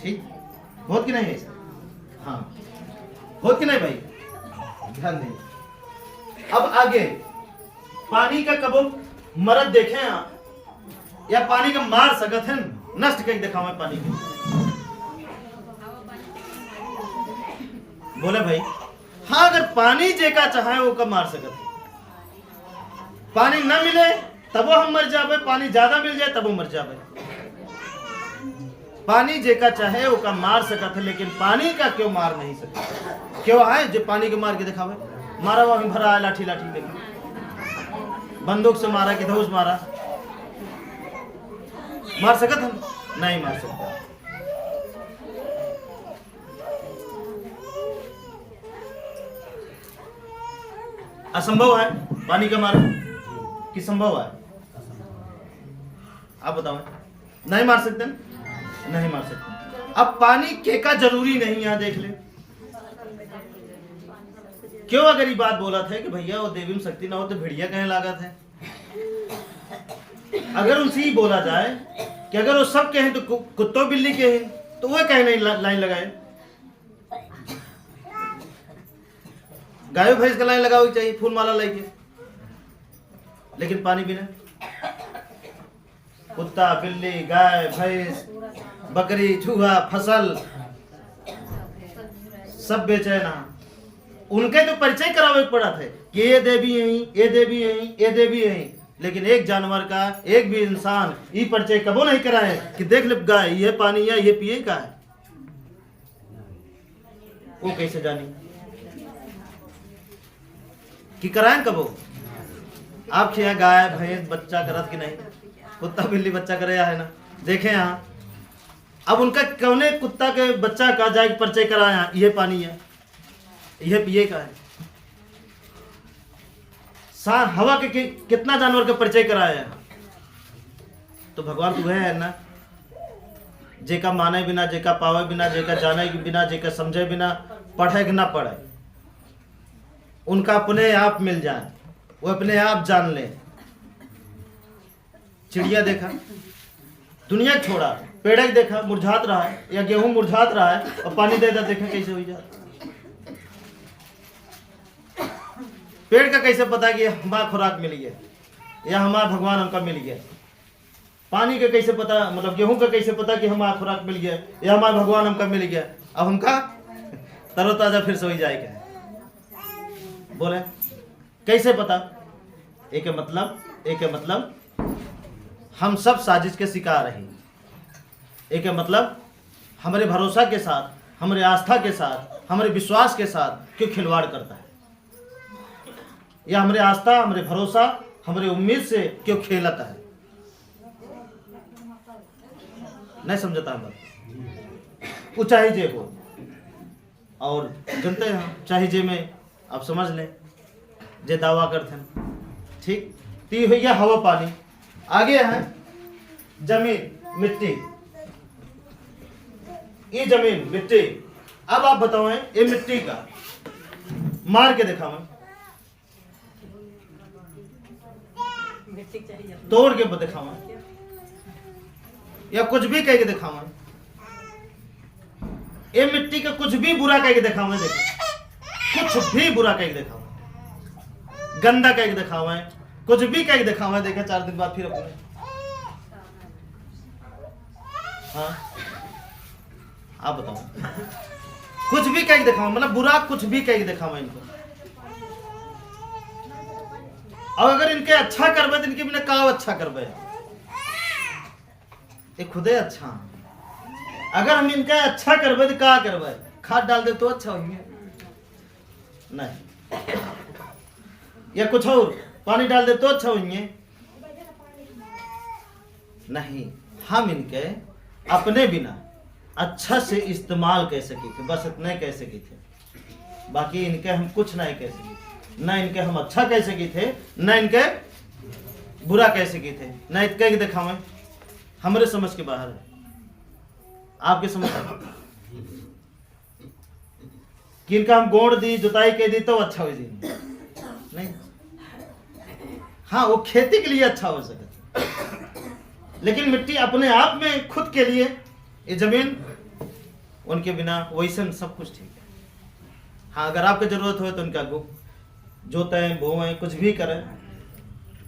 ठीक होत कि नहीं है? हाँ होत कि नहीं भाई? ध्यान दें। अब आगे पानी का कबो मरद देखे आप या पानी का मार सकत है नष्ट करके दिखाओ मैं पानी को। बोले भाई हाँ अगर पानी जेका चाहे वो कब मार सकत है। पानी न मिले तब हम मर जावे, पानी ज्यादा मिल जाए तब वो मर जावे। पानी जेका चाहे वो का मार सकत है, लेकिन पानी का क्यों मार नहीं सकता? क्यों है जो पानी के मार के दिखावे? मारा हुआ भरा है लाठी लाठी लेके, बंदूक से मारा कि धौस मारा, मार सकत हम? नहीं मार सकता। असंभव है पानी का मार कि संभव है? आप बताओ। नहीं मार सकते, नहीं मार सकते। अब पानी के का जरूरी नहीं, यहां देख ले क्यों अगर ये बात बोला था कि भैया वो देवी में शक्ति ना हो तो भेड़िया कहे लागत है। अगर उनसे ही बोला जाए कि अगर वो सब कहें तो कुत्तों बिल्ली कहे तो वह कहे नहीं लाइन लगाए। गायों भैंस का लाइन लगाओ चाहिए फूल माला लेके, लेकिन पानी बिना कुत्ता बिल्ली गाय भैंस बकरी चूहा फसल सब बेचैना। उनके तो परिचय करावे पड़ा था कि ये देवी यहीं, ये देवी यहीं, ये देवी यहीं, लेकिन एक जानवर का एक भी इंसान ये परिचय कबो नहीं कराए कि देख ले गाय ये पानी है ये पिए का है। वो कैसे जानी कि कराए कबो? आप खिया गाय भैंस बच्चा करत कि नहीं? कुत्ता बिल्ली बच्चा करे है ना, देखे यहाँ। अब उनका कौने कुत्ता के बच्चा का जाए परिचय कराया ये पानी है ये पिए का है। हवा के कितना जानवर का परिचय कराया है। तो भगवान तो है ना, जेका माने बिना, जेका पावे बिना, जेका जाने बिना, जेका समझे बिना, पढ़े कि ना पढ़े, उनका अपने आप मिल जाए, वो अपने आप जान ले। चिड़िया देखा, दुनिया छोड़ा, पेड़ देखा मुरझात रहा है या गेहूं मुरझात रहा है और पानी दे देखा कैसे हो जाता। पेड़ का कैसे पता कि हमारा खुराक मिल गया या हमारा भगवान हमका मिल गया? पानी का कैसे पता, मतलब गेहूं का कैसे पता कि हमारा खुराक मिल गया या हमारा भगवान हमका मिल गया? अब हमका तरोताजा फिर से हो जाएगा। बोले कैसे पता? एक मतलब हम सब साजिश के शिकार हैं। एक मतलब हमारे भरोसा के साथ, हमारे आस्था के साथ, हमारे विश्वास के साथ क्यों खिलवाड़ करता है, या हमारे आस्था, हमारे भरोसा, हमारे उम्मीद से क्यों खेलता है? नहीं समझता हम वो चाहे जे हो। और जनते हैं चाहे जे में आप समझ लें जे दावा करते हैं। ठीक ती हुई हवा पानी, आगे है जमीन मिट्टी। ये जमीन मिट्टी, अब आप बताओ ये मिट्टी का मार के दिखाओ, तोड़ के दिखाओ या कुछ भी कह के दिखाओ। ये मिट्टी का कुछ भी बुरा कह के दिखाओ, देखो कुछ भी बुरा कह के दिखाओ, गंदा कह के दिखाओ, कुछ भी कह के दिखाओ। देखा 4 दिन बाद फिर अपने हाँ आप बताओ, कुछ भी कह के दिखाओ, मतलब बुरा कुछ भी कह के दिखाओ इनको। और अगर इनके अच्छा करबे तो इनके बिना का अच्छा करबे, ये खुदे अच्छा। अगर हम इनका अच्छा करबे तो का करबे? खाद डाल दे तो अच्छा होंगे नहीं, या कुछ और पानी डाल दे तो अच्छा होंगे नहीं। हम इनके अपने बिना अच्छा से इस्तेमाल कह सके थे, बस इतने कह सके थे। बाकी इनके हम कुछ नहीं कह सके, न इनके हम अच्छा कह सके थे, न इनके बुरा कह सके थे, न इतने के दिखावे। हमारे समझ के बाहर है, आपके समझ कि इनका हम गोड़ दी जुताई कह दी तो अच्छा हो जी नहीं। हाँ वो खेती के लिए अच्छा हो सके, लेकिन मिट्टी अपने आप में खुद के लिए, ये जमीन उनके बिना वैसे सब कुछ ठीक है। हाँ, अगर आपको जरूरत हो तो उनका जोतें बोएं कुछ भी करें,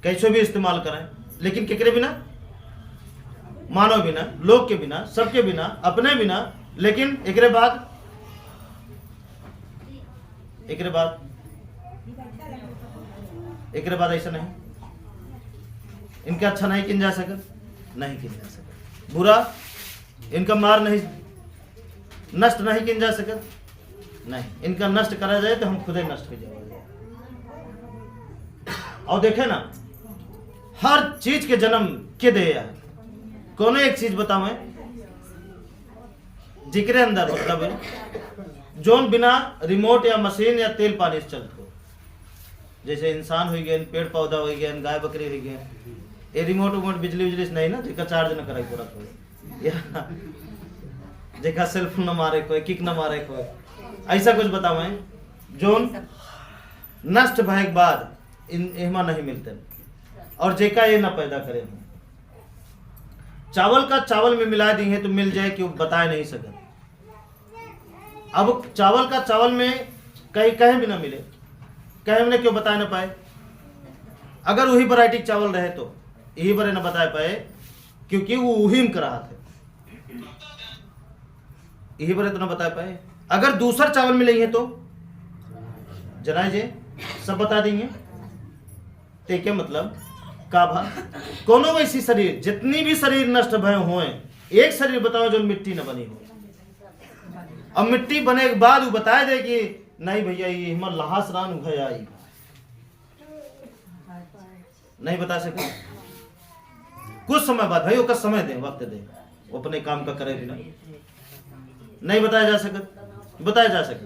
कैसे भी इस्तेमाल करें, लेकिन केकरे बिना, मानव बिना, लोग के बिना, सबके बिना, अपने बिना। लेकिन एकरे बाद ऐसा नहीं, इनका अच्छा नहीं किन जा सकत, नहीं किन जा सकत, बुरा इनका मार नहीं, नष्ट नहीं किन जा सकत, नहीं, इनका नष्ट करा जाए तो हम खुद ही नष्ट हो जाएंगे। और देखे ना, हर चीज के जन्म के दे है, कोनो एक चीज बताओ जिक्र अंदर मतलब जोन बिना रिमोट या मशीन या तेल पानी से चलते हो, जैसे इंसान हो गए, पेड़ पौधा हो गए, गाय बकरी हो गए, ये रिमोट उमोट बिजली से नहीं ना, जिसका चार्ज न करे पूरा कोई, या जेका सेल्फ न मारे कोई, किक न मारे कोई, ऐसा कुछ बताओ जोन नष्ट भय के बाद इनमा नहीं मिलते, और जेका ये न पैदा करे। चावल का चावल में मिला दी है तो मिल जाए, क्यों बताए नहीं सके। अब चावल का चावल में कहीं भी ना मिले, कहीं भी ना क्यों बताए ना पाए। अगर वही वैरायटी चावल रहे तो यही बड़े ना बता पाए, क्योंकि वो वही में करा थे, यही बड़े तो ना बता पाए। अगर दूसरा चावल मिले हैं तो जनाए जे सब बता देंगे, ते क्या मतलब का भा कोनो वैसी शरीर, जितनी भी शरीर नष्ट भय हो, एक शरीर बताओ जो मिट्टी न बनी हो, और मिट्टी बने के बाद वो बताए दे कि नहीं भैया ये हिमर लहास रान उघ आई, नहीं बता सके। कुछ समय बाद भाई, समय दे, वक्त दे, वो अपने काम का करे भी नहीं बताया जा सके, बताया जा सके।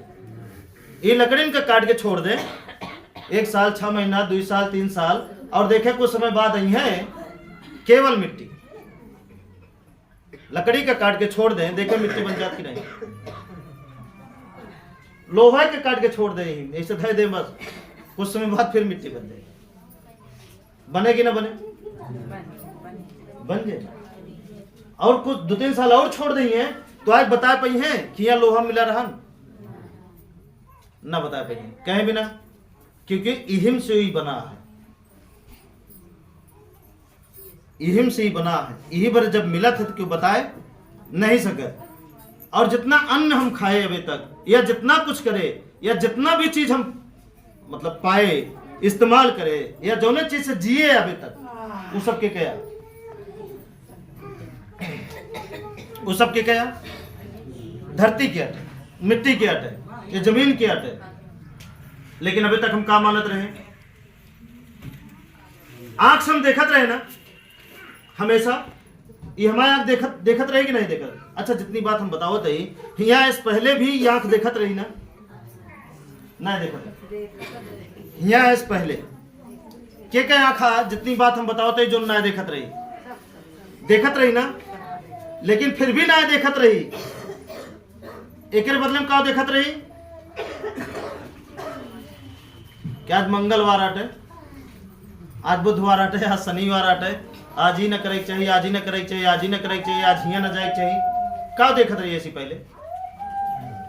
ये लकड़ी का काट के छोड़ दे, 1 साल 6 महीना 2 साल 3 साल, और देखे कुछ समय बाद आई है केवल मिट्टी, लकड़ी का काट के छोड़ दे, देखे मिट्टी बन जाती नहीं। लोहा के काट के छोड़ दे, ऐसे धै दे बस, कुछ समय बाद फिर मिट्टी बन जाएगी। बनेगी ना बने, बन जाए। और कुछ 2-3 साल और छोड़ दी है तो आज बता पाई है कि यहाँ लोहा मिला रहा ना, बता पाई है कहीं भी ना, क्योंकि इहिम से ही बना है, इहिम से ही बना है। यही बार जब मिला था तो क्यों बताए नहीं सके। और जितना अन्न हम खाए अभी तक, या जितना कुछ करे, या जितना भी चीज हम मतलब पाए, इस्तेमाल करे, या जो चीज से जिए अभी तक, वो सबके क्या, वो सबके क्या, धरती के अटे, मिट्टी के अटे, या जमीन के अटे। लेकिन अभी तक हम काम मानत रहे, आंख से हम देखत रहे ना हमेशा, ये हमारी आंख देखत रहे कि नहीं देखत। अच्छा, जितनी बात हम बतावत है, यहाँ इस पहले भी आंख देखत रही ना, नहीं देखत। यहाँ इस पहले के आंखा जितनी बात हम बतावत है जो ना देखत रही, देखत रही ना, लेकिन फिर भी ना देखत रही। एक बदले में का देखत रही, क्या आज मंगलवार आटे, आज बुधवार आटे, आज शनिवार आटे, आज ही न करे चाहिए, आज ही न करे चाहिए, आज ही न करे चाहिए, आज हिया न जाए चाहिए, का देखत रही ऐसी पहले।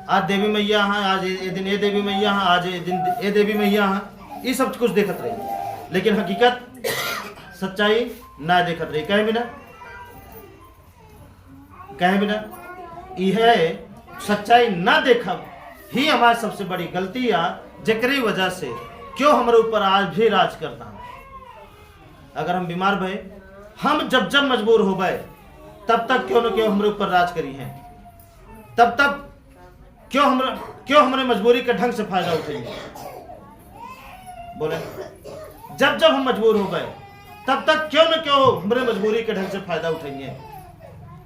आज देवी मैया हाँ, आज ये दिन ये देवी मैया हाँ, आज ये दिन ये देवी मैया हाँ, ये सब कुछ देखत रही। लेकिन हकीकत सच्चाई ना देखत रही, कहे बिना, कहे बिना। यह सच्चाई ना देखब ही हमारी सबसे बड़ी गलती है, जकरी वजह से क्यों हमारे ऊपर आज भी राज करता है। अगर हम बीमार भय, हम जब जब मजबूर हो गए, तब तक क्यों न क्यों हमारे ऊपर राज करी है, तब तब क्यों हमारे मजबूरी के ढंग से फायदा उठाएंगे। बोले, जब जब हम मजबूर हो गए, तब तक क्यों न क्यों हमारे मजबूरी के ढंग से फायदा उठाएंगे।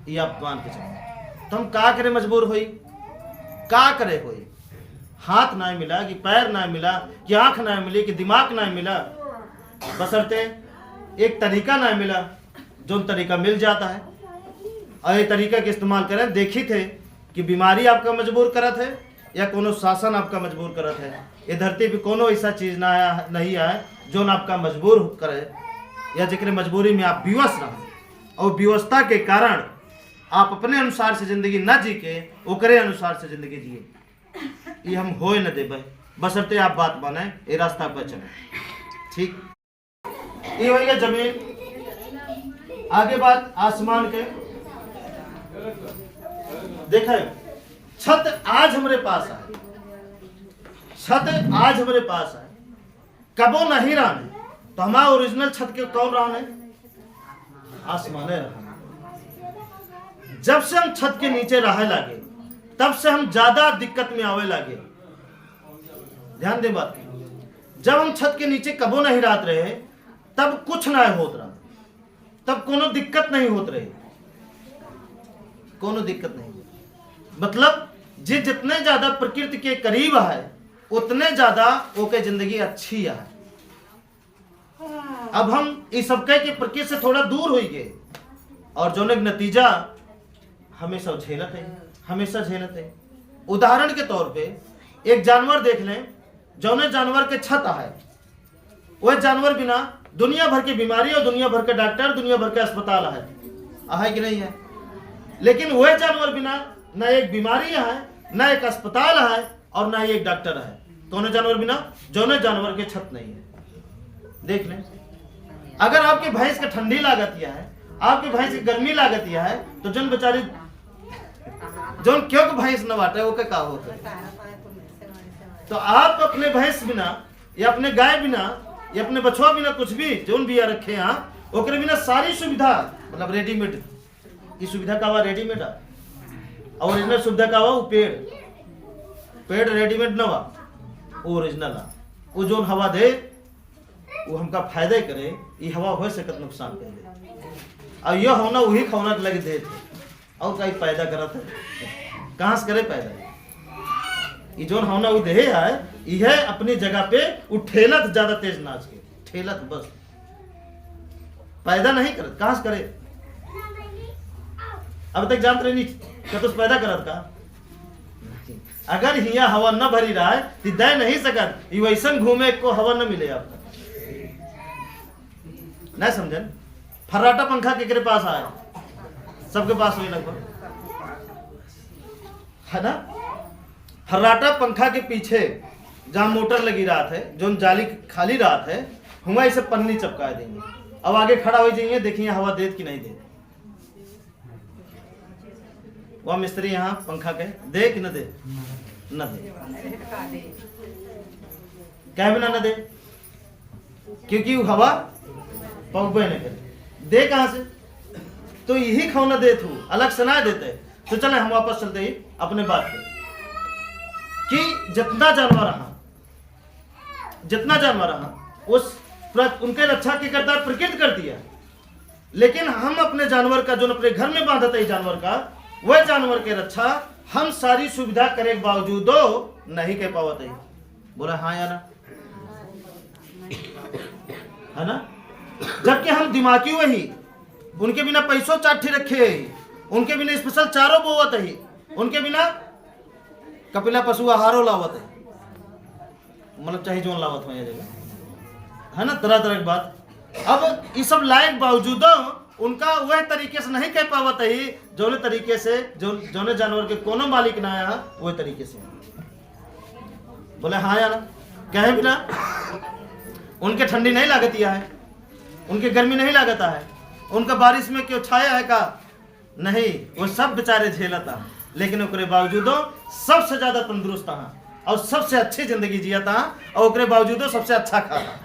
ये आप मान के चलो, तो हम का करे, मजबूर हुई, का करे हुई, हाथ ना मिला कि पैर ना मिला कि आंख ना मिली कि दिमाग ना मिला, बशर्ते एक तरीका ना मिला जो तरीका मिल जाता है, और ये तरीका के इस्तेमाल करें। देखी थे कि बीमारी आपका मजबूर करत है या कोनो शासन आपका मजबूर करत है। ये धरती पे कोनो ऐसा चीज ना आया, नहीं आया जो आपका मजबूर करे, या जिक्र मजबूरी में आप विवश रहे, और विवस्था के कारण आप अपने अनुसार से जिंदगी न जी के ओकरे अनुसार से जिंदगी जिए। ये हम होए न देबे, बशर्ते आप बात माने, ये रास्ता पर चले। ठीक, ये हो गया जमीन। आगे बात आसमान के। देखे छत आज हमारे पास है, छत आज हमारे पास है, कबो नहीं रहने तो हमारा ओरिजिनल छत के कौन रहने? आसमान रहने। जब से हम छत के नीचे रहे लगे तब से हम ज्यादा दिक्कत में आवे लगे। ध्यान दे बात, जब हम छत के नीचे कबो नहीं रहत रहे तब कुछ ना होत रहा, तब कोनो दिक्कत नहीं होत रहे, कोनो दिक्कत नहीं। मतलब जे जितने ज्यादा प्रकृति के करीब है उतने ज्यादा ओके जिंदगी अच्छी है। अब हम इस सब कह के प्रकृति से थोड़ा दूर हो गए और जो नतीजा हमेशा झेलत है, हमेशा झेलत है। उदाहरण के तौर पे एक जानवर देख लें, जौने जानवर के छत है वह जानवर बिना दुनिया भर की बीमारी और दुनिया भर के डॉक्टर, दुनिया भर के अस्पताल है कि नहीं है? लेकिन वह जानवर बिना न एक बीमारी है, न एक अस्पताल है और न ही एक डॉक्टर है। दोनों जानवर बिना, जौने जानवर के छत नहीं है। देख लें, अगर आपकी भैंस के ठंडी लागत यह है, आपकी भैंस की गर्मी लागत यह है, तो जन बेचारी जोन क्यों भैंस न बांटे वो क्या होता है? तो आप अपने भैंस बिना या अपने गाय बिना या अपने बछुआ बिना कुछ भी जोन भी रखे यहाँ ओकरे बिना सारी सुविधा, मतलब रेडीमेड की सुविधा का हुआ रेडीमेड है और ओरिजिनल सुविधा का हुआ वो पेड़ रेडीमेड न हुआ, वो ओरिजिनल है। वो जोन हवा दे वो हमका फायदे करे, ये हवा हो सकत नुकसान कर दे। और यह होना वही खौना के लगे दे थे और कहीं पैदा करत है, कहाँ से करे पैदा? ये जोन होना वो देहे है, यह अपनी जगह पे वो ठेलत ज्यादा तेज नाच के ठेलत, बस पैदा नहीं करत। कहाँ से करे? अब तक जानते नहीं तो पैदा करत का? अगर हिया हवा न भरी रहा है तो दे नहीं सकत, ये वैसन घूमे को हवा न मिले आपका। नहीं समझन? फर्राटा पंखा केकरे पास आया? सबके पास हुई लगभग, है ना? फर्राटा पंखा के पीछे जहां मोटर लगी रात है, जो जाली खाली रात है, हुआ इसे पन्नी चपका देंगे। अब आगे खड़ा हो जाइए, देखिए हवा देत कि नहीं देत। वह मिस्त्री यहाँ पंखा के दे कि न दे? न दे। क्या बिना न दे? क्योंकि वो हवा पौबे न करे। दे कहां से? तो यही खौना दे तू, अलग से ना देते। तो चले हम वापस चलते ही अपने बात पे कि जितना जानवर रहा उस उनके रक्षा की करता प्रकृति कर दिया। लेकिन हम अपने जानवर का जो अपने घर में बांधते है जानवर का, वह जानवर के रक्षा हम सारी सुविधा करे के बावजूद नहीं कर पावत है। बोला हाँ या ना? है ना? जबकि हम दिमागी वही, उनके बिना पैसों चाठी रखे है, उनके बिना स्पेशल चारों बोवत है, उनके बिना कपिला पशु आहारो लावत है, मतलब चाहे जो लावत है ना, तरह तरह की बात। अब ये सब लायक बावजूद उनका वह तरीके से नहीं कह पावत है जोने तरीके से जोने जानवर के कोनो मालिक ना आया वह तरीके से। बोले हाँ यार, कहे बिना उनके ठंडी नहीं लागती है, उनके गर्मी नहीं लागता है, उनका बारिश में क्यों छाया है का नहीं, वो सब बेचारे झेलता, लेकिन उसके बावजूद सबसे ज्यादा तंदुरुस्त था और सबसे अच्छी जिंदगी जिया था और उसके बावजूद सबसे अच्छा खाता।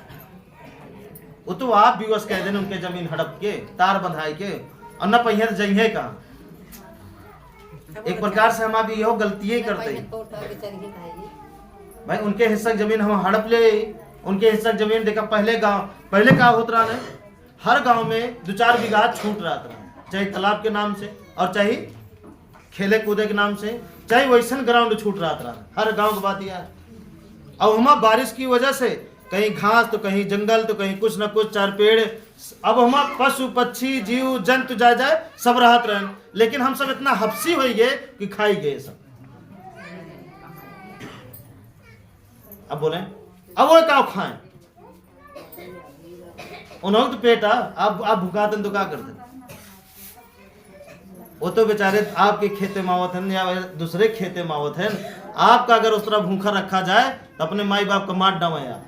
वो तो आप भी बस कह देने उनके जमीन हड़प के तार बंधाई के और न पहिया जइहे कहाँ। एक प्रकार से हम अभी यह गलती करते भाई, उनके हिस्सा जमीन हम हड़प ले, उनके हिस्सा जमीन देखा पहले का होत रहा है, हर गांव में 2-4 बीघा छूट रहा था, चाहे तालाब के नाम से और चाहे खेले कूदे के नाम से, चाहे वैसन ग्राउंड छूट रहा था, हर गांव की बात यह है। अब हम बारिश की वजह से कहीं घास तो कहीं जंगल तो कहीं कुछ न कुछ 4 पेड़, अब हम पशु पक्षी जीव जंतु जाए सब रहत रहे, लेकिन हम सब इतना हफ्सी हो गए कि खाई गए सब। अब बोले अब वो क्या खाएं, उन्होंने तो पेट आप भुकाते तो क्या करते। वो तो बेचारे आपके खेते मावत हैं या दूसरे खेते मावत हैं। आपका अगर उस तरह भूखा रखा जाए तो अपने माई बाप को मार डावे आप,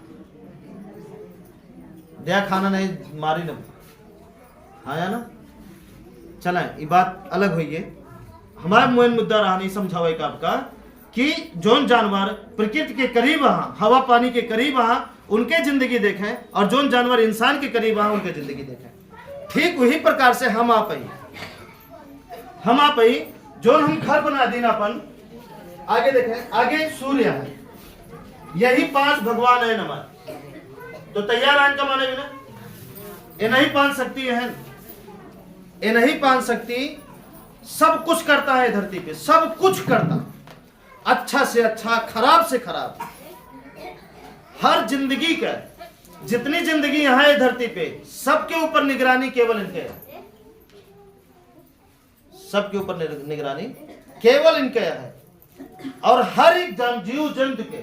दिया खाना नहीं मारी न आया ना। चलें ये बात अलग हुई है। हमारा मेन मुद्दा रहा नहीं समझावे का आपका कि जोन जानवर प्रकृति के करीब हाँ, हवा पानी के करीब हाँ, उनके जिंदगी देखें, और जोन जानवर इंसान के करीब हाँ, उनके जिंदगी देखें। ठीक वही प्रकार से हम आप ही जो हम घर बना दी अपन, आगे देखें, आगे सूर्य है, यही 5 भगवान है नमन, तो तैयार आन का माने बिना ये नहीं पान सकती है, ये नहीं पान सकती। सब कुछ करता है धरती पे, सब कुछ करता, अच्छा से अच्छा, खराब से खराब, हर जिंदगी का जितनी जिंदगी यहाँ है धरती पे, सबके ऊपर निगरानी केवल इनके है, सबके ऊपर निगरानी केवल इनके है। और हर एक जीव जंतु के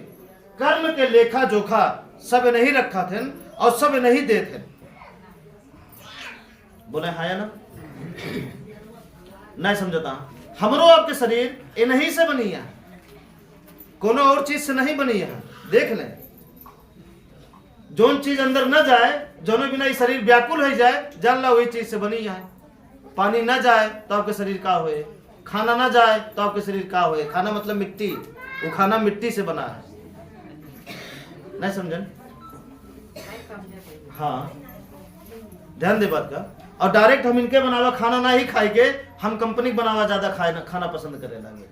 कर्म के लेखा जोखा सब नहीं रखा थे और सब नहीं दे थे। बोले हाँ या ना? नहीं समझता। हमरो आपके शरीर इन्हीं से बनी है, कोनो और चीज से नहीं बनी है। देख लें, जोन चीज अंदर न जाए, जोने बिना ये शरीर व्याकुल हो जाए, जान ला वही चीज से बनी है। पानी न जाए तो आपके शरीर का होए, खाना न जाए तो आपके शरीर का होए। खाना मतलब मिट्टी, वो खाना मिट्टी से बना है। नहीं समझन? हाँ, ध्यान दे बात का। और डायरेक्ट हम इनके बनावा खाना ना ही खाए के, हम कंपनी बनावा ज्यादा खाना पसंद करे लगे।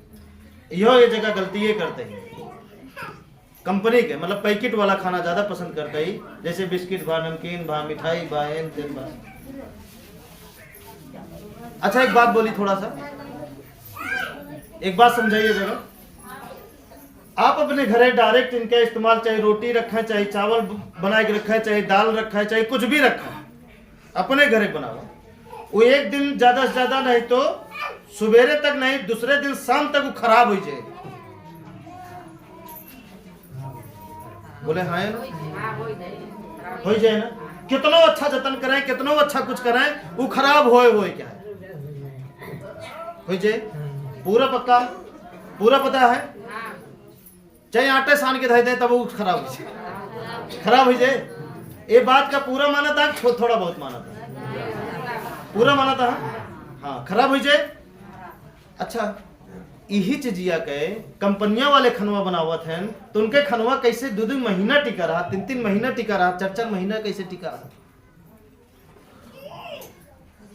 ये जगह गलती ये करते हैं, कंपनी के मतलब पैकेट वाला खाना ज्यादा पसंद करते ही, जैसे बिस्किट भा, नमकीन भा, मिठाई भा, तेल भा। अच्छा एक बात बोली, थोड़ा सा एक बात समझाइए जरा। आप अपने घरे डायरेक्ट इनका इस्तेमाल, चाहे रोटी रखा, चाहे चावल बना के रखा, चाहे दाल रखा, चाहे कुछ भी रखा, अपने घरे बनाओ। वो एक दिन ज्यादा से ज्यादा नहीं तो सवेरे तक नहीं, दूसरे दिन शाम तक वो खराब हो जाए। बोले हाँ ना? हो जाए ना? कितना अच्छा जतन करें, कितना अच्छा कुछ करें, वो खराब होए क्या है? हो जाए पूरा पक्का, पूरा पता है। चाहे आटे सान के धो दे तब वो खराब हो जाए, खराब हो जाए। ये बात का पूरा माना था, थोड़ा बहुत माना था, पूरा माना था। हाँ, खराब हो जाए। अच्छा, यही चीजिया के कंपनियां वाले खनवा बनावत हैं, तो उनके खनवा कैसे 2-2 महीना टिका रहा, 3-3 महीना टिका रहा, 4-4 महीना कैसे टिका रहा?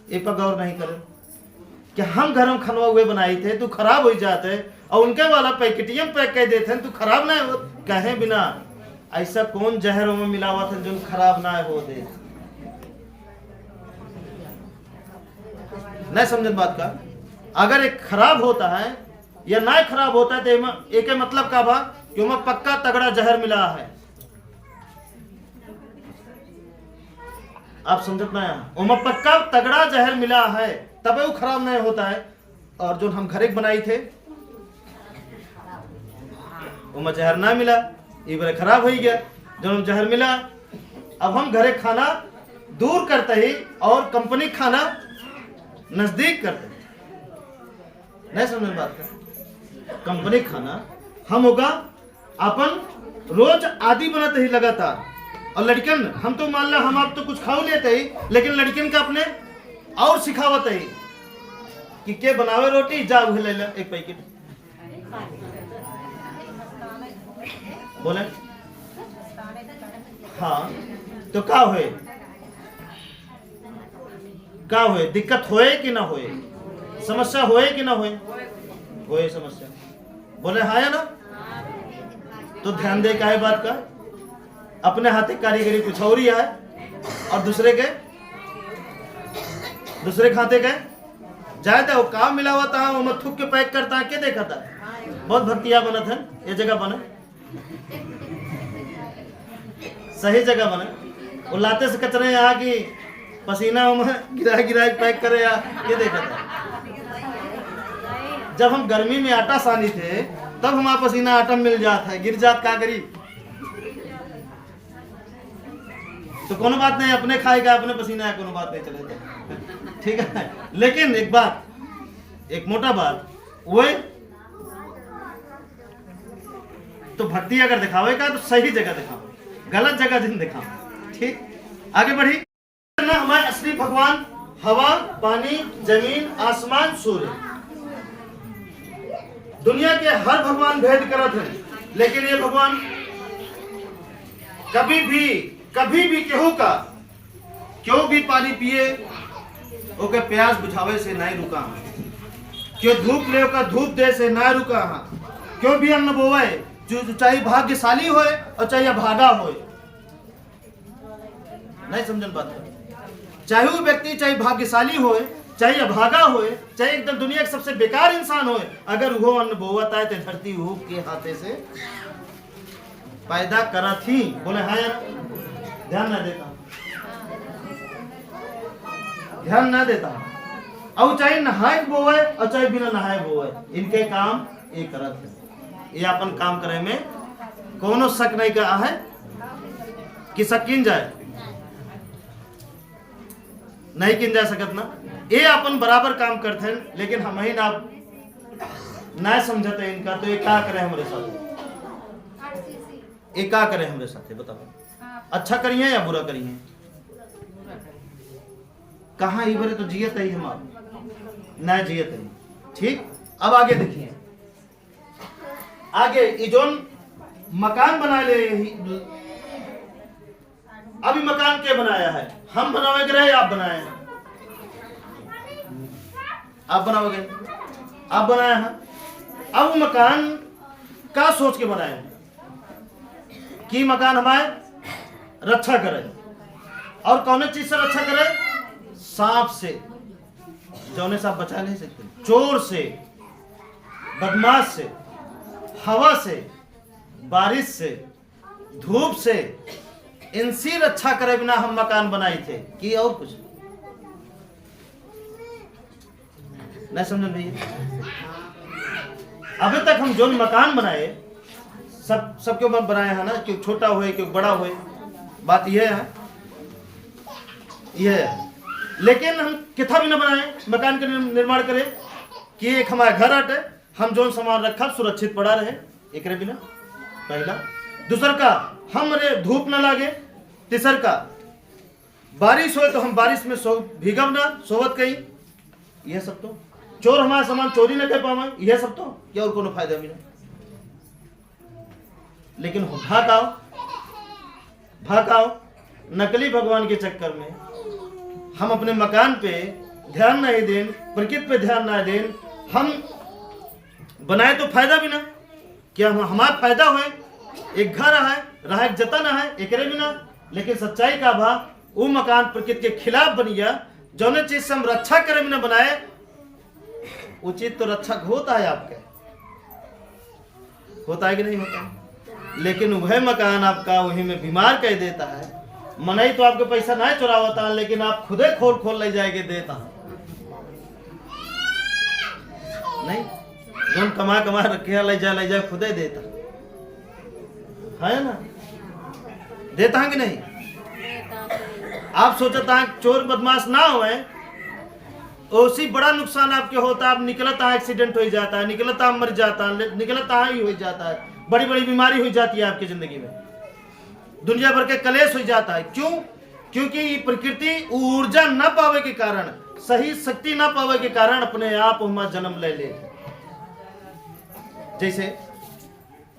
ये पर गौर नहीं करे कि हम घर में खनवा हुए बनाई थे, तो खराब हो जाते, और उनके वाला पैकेटियम पैक कर देते हैं, तो खराब ना हो कहे बिना। ऐसा कौन जहरों में मिलावा था जो खराब ना हो दे? नहीं समझन बात का। अगर एक खराब होता है या ना खराब होता है तो एक मतलब का बा कि उनमें पक्का तगड़ा जहर मिला है। आप समझत ना? उनमें पक्का तगड़ा जहर मिला है, तब वो खराब नहीं होता है। और जो हम घरे बनाई थे उनमें जहर ना मिला, ये बार खराब हो गया। जो जहर मिला, अब हम घरे खाना दूर करते ही और कंपनी खाना नजदीक करते। नहीं समझ बात का? कंपनी खाना हम होगा अपन रोज आदि बनाते ही लगातार। और लड़कन हम तो मान ला हम आप तो कुछ खाओ लेते ही, लेकिन लड़कन का अपने और सिखावत है कि के बनावे रोटी, जा उहे ले ले एक पैकेट। बोले हाँ, तो का होए, का होए, दिक्कत होए कि ना होए, समस्या होए कि ना होए? होए समस्या। बोले हाँ या ना? तो ध्यान दे का है बात का। अपने हाथे कारीगरी कुछ और ही है, और दूसरे खाते के जाए तो काम मिला हुआ था, वो थूक के पैक करता है, क्या देखा था? बहुत भक्तिया बनत है, ये जगह बने, सही जगह बने। वो लाते से कचरे यहाँ की पसीना गिरा पैक करे, ये देखा था। जब हम गर्मी में आटा सानी थे तब हमारा पसीना आटा मिल जाता है, गिर जात का करी। तो कोनो बात नहीं, अपने खाएगा अपने पसीना है, कोनो बात नहीं, चलेगा ठीक है। लेकिन एक बात, एक मोटा बात वो तो भक्ति अगर दिखावे का तो सही जगह दिखाओ, गलत जगह दिन दिखाओ। ठीक, आगे बढ़ी। हमारे असली भगवान हवा, पानी, जमीन, आसमान, सूर्य, दुनिया के हर भगवान भेद करत है, लेकिन ये भगवान कभी भी केहू का क्यों भी पानी पिए ओके प्यास बुझावे से नहीं रुका, क्यों धूप ले का धूप दे से ना रुका, क्यों भी अन्न बोवे जो चाहे भाग्यशाली होए और चाहे अभागा होए। नहीं समझन बात, चाहे वो व्यक्ति चाहे भाग्यशाली होए चाहे अभागा होए चाहे एकदम दुनिया के सबसे बेकार इंसान होए, अगर वो अन्न बोवत है तो धरती वो के हाथे से पैदा करा थी। बोले हाँ यार, ध्यान ना देता, ध्यान ना देता। और चाहे नहाए बोए और चाहे बिना नहाए बोए, इनके काम ये करत है। ये अपन काम करे में कोनो शक नहीं कहा है कि शक किन जाए, नहीं किन जा सकत ना। ये अपन बराबर काम करते हैं, लेकिन हम ही ना समझते इनका। तो ये क्या करे हमारे साथ, ये क्या करे हमारे साथ बताओ, अच्छा करिए या बुरा करिए? कहाँ इबरे तो जियत है हम ना जियत है। ठीक, अब आगे देखिए, आगे ये जो मकान बना ले, अभी मकान के बनाया है, हम बनावे रहे आप बनाए हैं? आप बनाओगे, आप बनाया है। अब वो मकान का सोच के बनाए हैं कि मकान हमारे रक्षा करे, और कौन चीज से रक्षा करे? सांप से, जौने से आप बचा नहीं सकते, चोर से, बदमाश से, हवा से, बारिश से, धूप से, इनसे रक्षा करे बिना हम मकान बनाए थे कि और कुछ नहीं समझ भैया। अभी तक हम जो मकान बनाए सबके ऊपर बनाए हैं ना, क्यों छोटा हुए क्यों बड़ा हुए, बात यह है, यह है। लेकिन हम कितना भी ना बनाए मकान के निर्माण करें कि एक हमारा घर हटे, हम जो सामान रखा सुरक्षित पड़ा रहे, एक बिना पहला। दूसर का हम धूप ना लागे, तीसर का बारिश हो तो हम बारिश में भीगब ना, सोवत कहीं, यह सब तो चोर हमारा सामान चोरी ना कर पावे, यह सब तो क्या और कोनो फायदा मिला। लेकिन भागाओ नकली भगवान के चक्कर में हम अपने मकान पे ध्यान नहीं दें, प्रकृति पे ध्यान ना दें, हम बनाए तो फायदा भी ना, क्या हमारा फायदा हुए, एक घर है रहा एक जतन है एक बिना। लेकिन सच्चाई का भाव वो मकान प्रकृति के खिलाफ बन गया, जो चीज से हम रक्षा करे बिना बनाए, वो चीज तो रक्षक होता है आपके, होता है कि नहीं होता है। लेकिन वह मकान आपका वही में बीमार कह देता है। मनई तो आपके पैसा नहीं चुरावता, लेकिन आप खुदे खोल ले जाएंगे देता नहीं, जो कमा रखे ले जाए खुदे देता है ना, देता है कि नहीं? आप सोचता है चोर बदमाश ना हुए, उसी बड़ा नुकसान आपके होता है। आप निकलता है एक्सीडेंट हो जाता है, निकलता मर जाता है, निकलता ही हो जाता है, बड़ी बड़ी बीमारी हो जाती है आपकी जिंदगी में, दुनिया भर के कलेश हो जाता है। क्यों? क्योंकि प्रकृति ऊर्जा न पावे के कारण, सही शक्ति न पावे के कारण अपने आप वहां जन्म ले।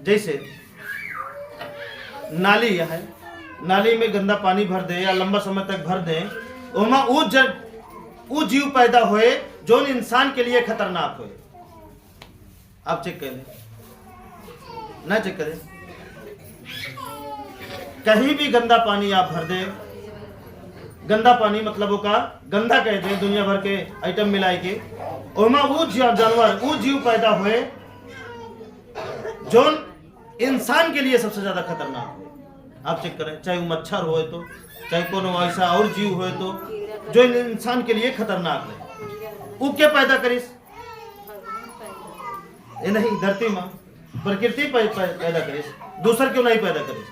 जैसे नाली है, नाली में गंदा पानी भर दे या लंबा समय तक भर दे, वहां वो जीव पैदा होए जो इंसान के लिए खतरनाक होए। आप चेक कर लें, ना चेक करें, कहीं भी गंदा पानी आप भर दे, गंदा पानी मतलब वो का गंदा कह दे, दुनिया भर के आइटम मिलाए के, वो जानवर वो जीव पैदा हुए जो इंसान के लिए सबसे ज्यादा खतरनाक हो। आप चेक करें, चाहे वो मच्छर हो तो, चाहे कोनो ऐसा और जीव हो तो जो इंसान के लिए खतरनाक है, वो क्या पैदा करिस? ये नहीं, धरती माँ प्रकृति पैदा करिस, दूसर क्यों नहीं पैदा करिस?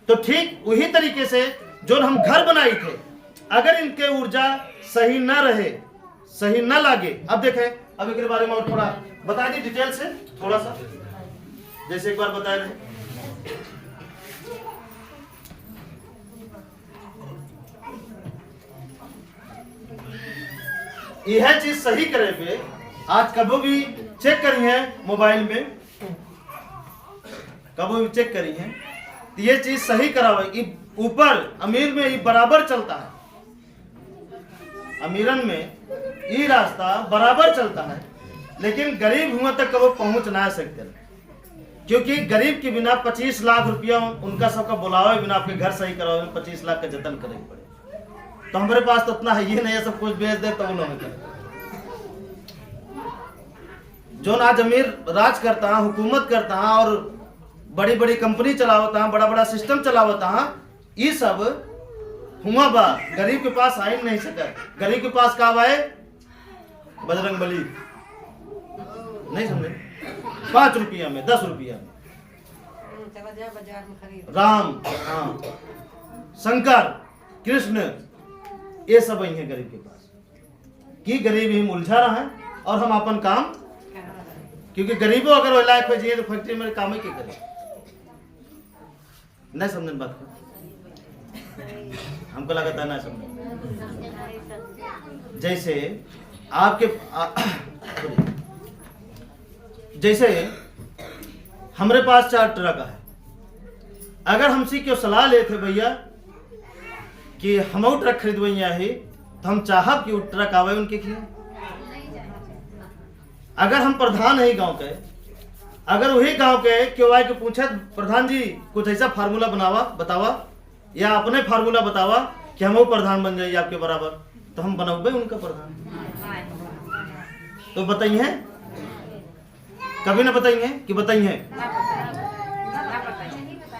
तो ठीक वही तरीके से जो हम घर बनाए थे, अगर इनके ऊर्जा सही न रहे, सही न लागे, अब देखें अब एक बारे में और थोड़ा बता दी डिटेल से, थोड़ा सा जैसे एक बार बताए रहे। यह चीज सही करे पे आज कभी भी चेक करी है मोबाइल में, कभी भी चेक करी है तो ये चीज सही करा हुआ है। ऊपर अमीर में ये बराबर चलता है, अमीरन में ये रास्ता बराबर चलता है, लेकिन गरीब हुआ तक कभी पहुंच ना सकते, क्योंकि गरीब के बिना 25 लाख रुपया उनका सबका बुलावे बिना आपके घर सही करावे 25 लाख का जतन करेंगे पड़े। तो हमारे पास तो उतना है ये नहीं है सब कुछ बेच दे तो उन्होंने कर। जो आज अमीर राज करता है, हुकूमत करता है और बड़ी बड़ी कंपनी चलावता है, बड़ा बड़ा सिस्टम चलावता है, ये सब हुआ बा गरीब के पास आ ही नहीं सका। गरीब के पास का है बजरंग बली, नहीं समझे, 5 रुपया में 10 रुपया में राम, हाँ, शंकर, कृष्ण, ये सब ही है गरीब के पास। कि गरीब ही उलझा रहा है और हम अपन काम, क्योंकि गरीबों अगर वो लायक हो जाइए तो फैक्ट्री में काम ही क्या करे। नहीं समझने बात को, हमको लगता है ना समझ। जैसे आपके जैसे हमारे पास 4 ट्रक है, अगर हमसे क्यों सलाह लेते भैया कि हम ट्रक खरीदवैया है तो हम चाहब कि वो ट्रक आवे उनके लिए। अगर हम प्रधान है गांव के, अगर वही गांव के क्यों आए के पूछे प्रधान जी कुछ ऐसा फार्मूला बनावा बतावा या अपने फार्मूला बतावा कि हम वो प्रधान बन जाइए आपके बराबर, तो हम बनोगे उनका प्रधान। तो बताइए, कभी ना बताइए कि बताइए।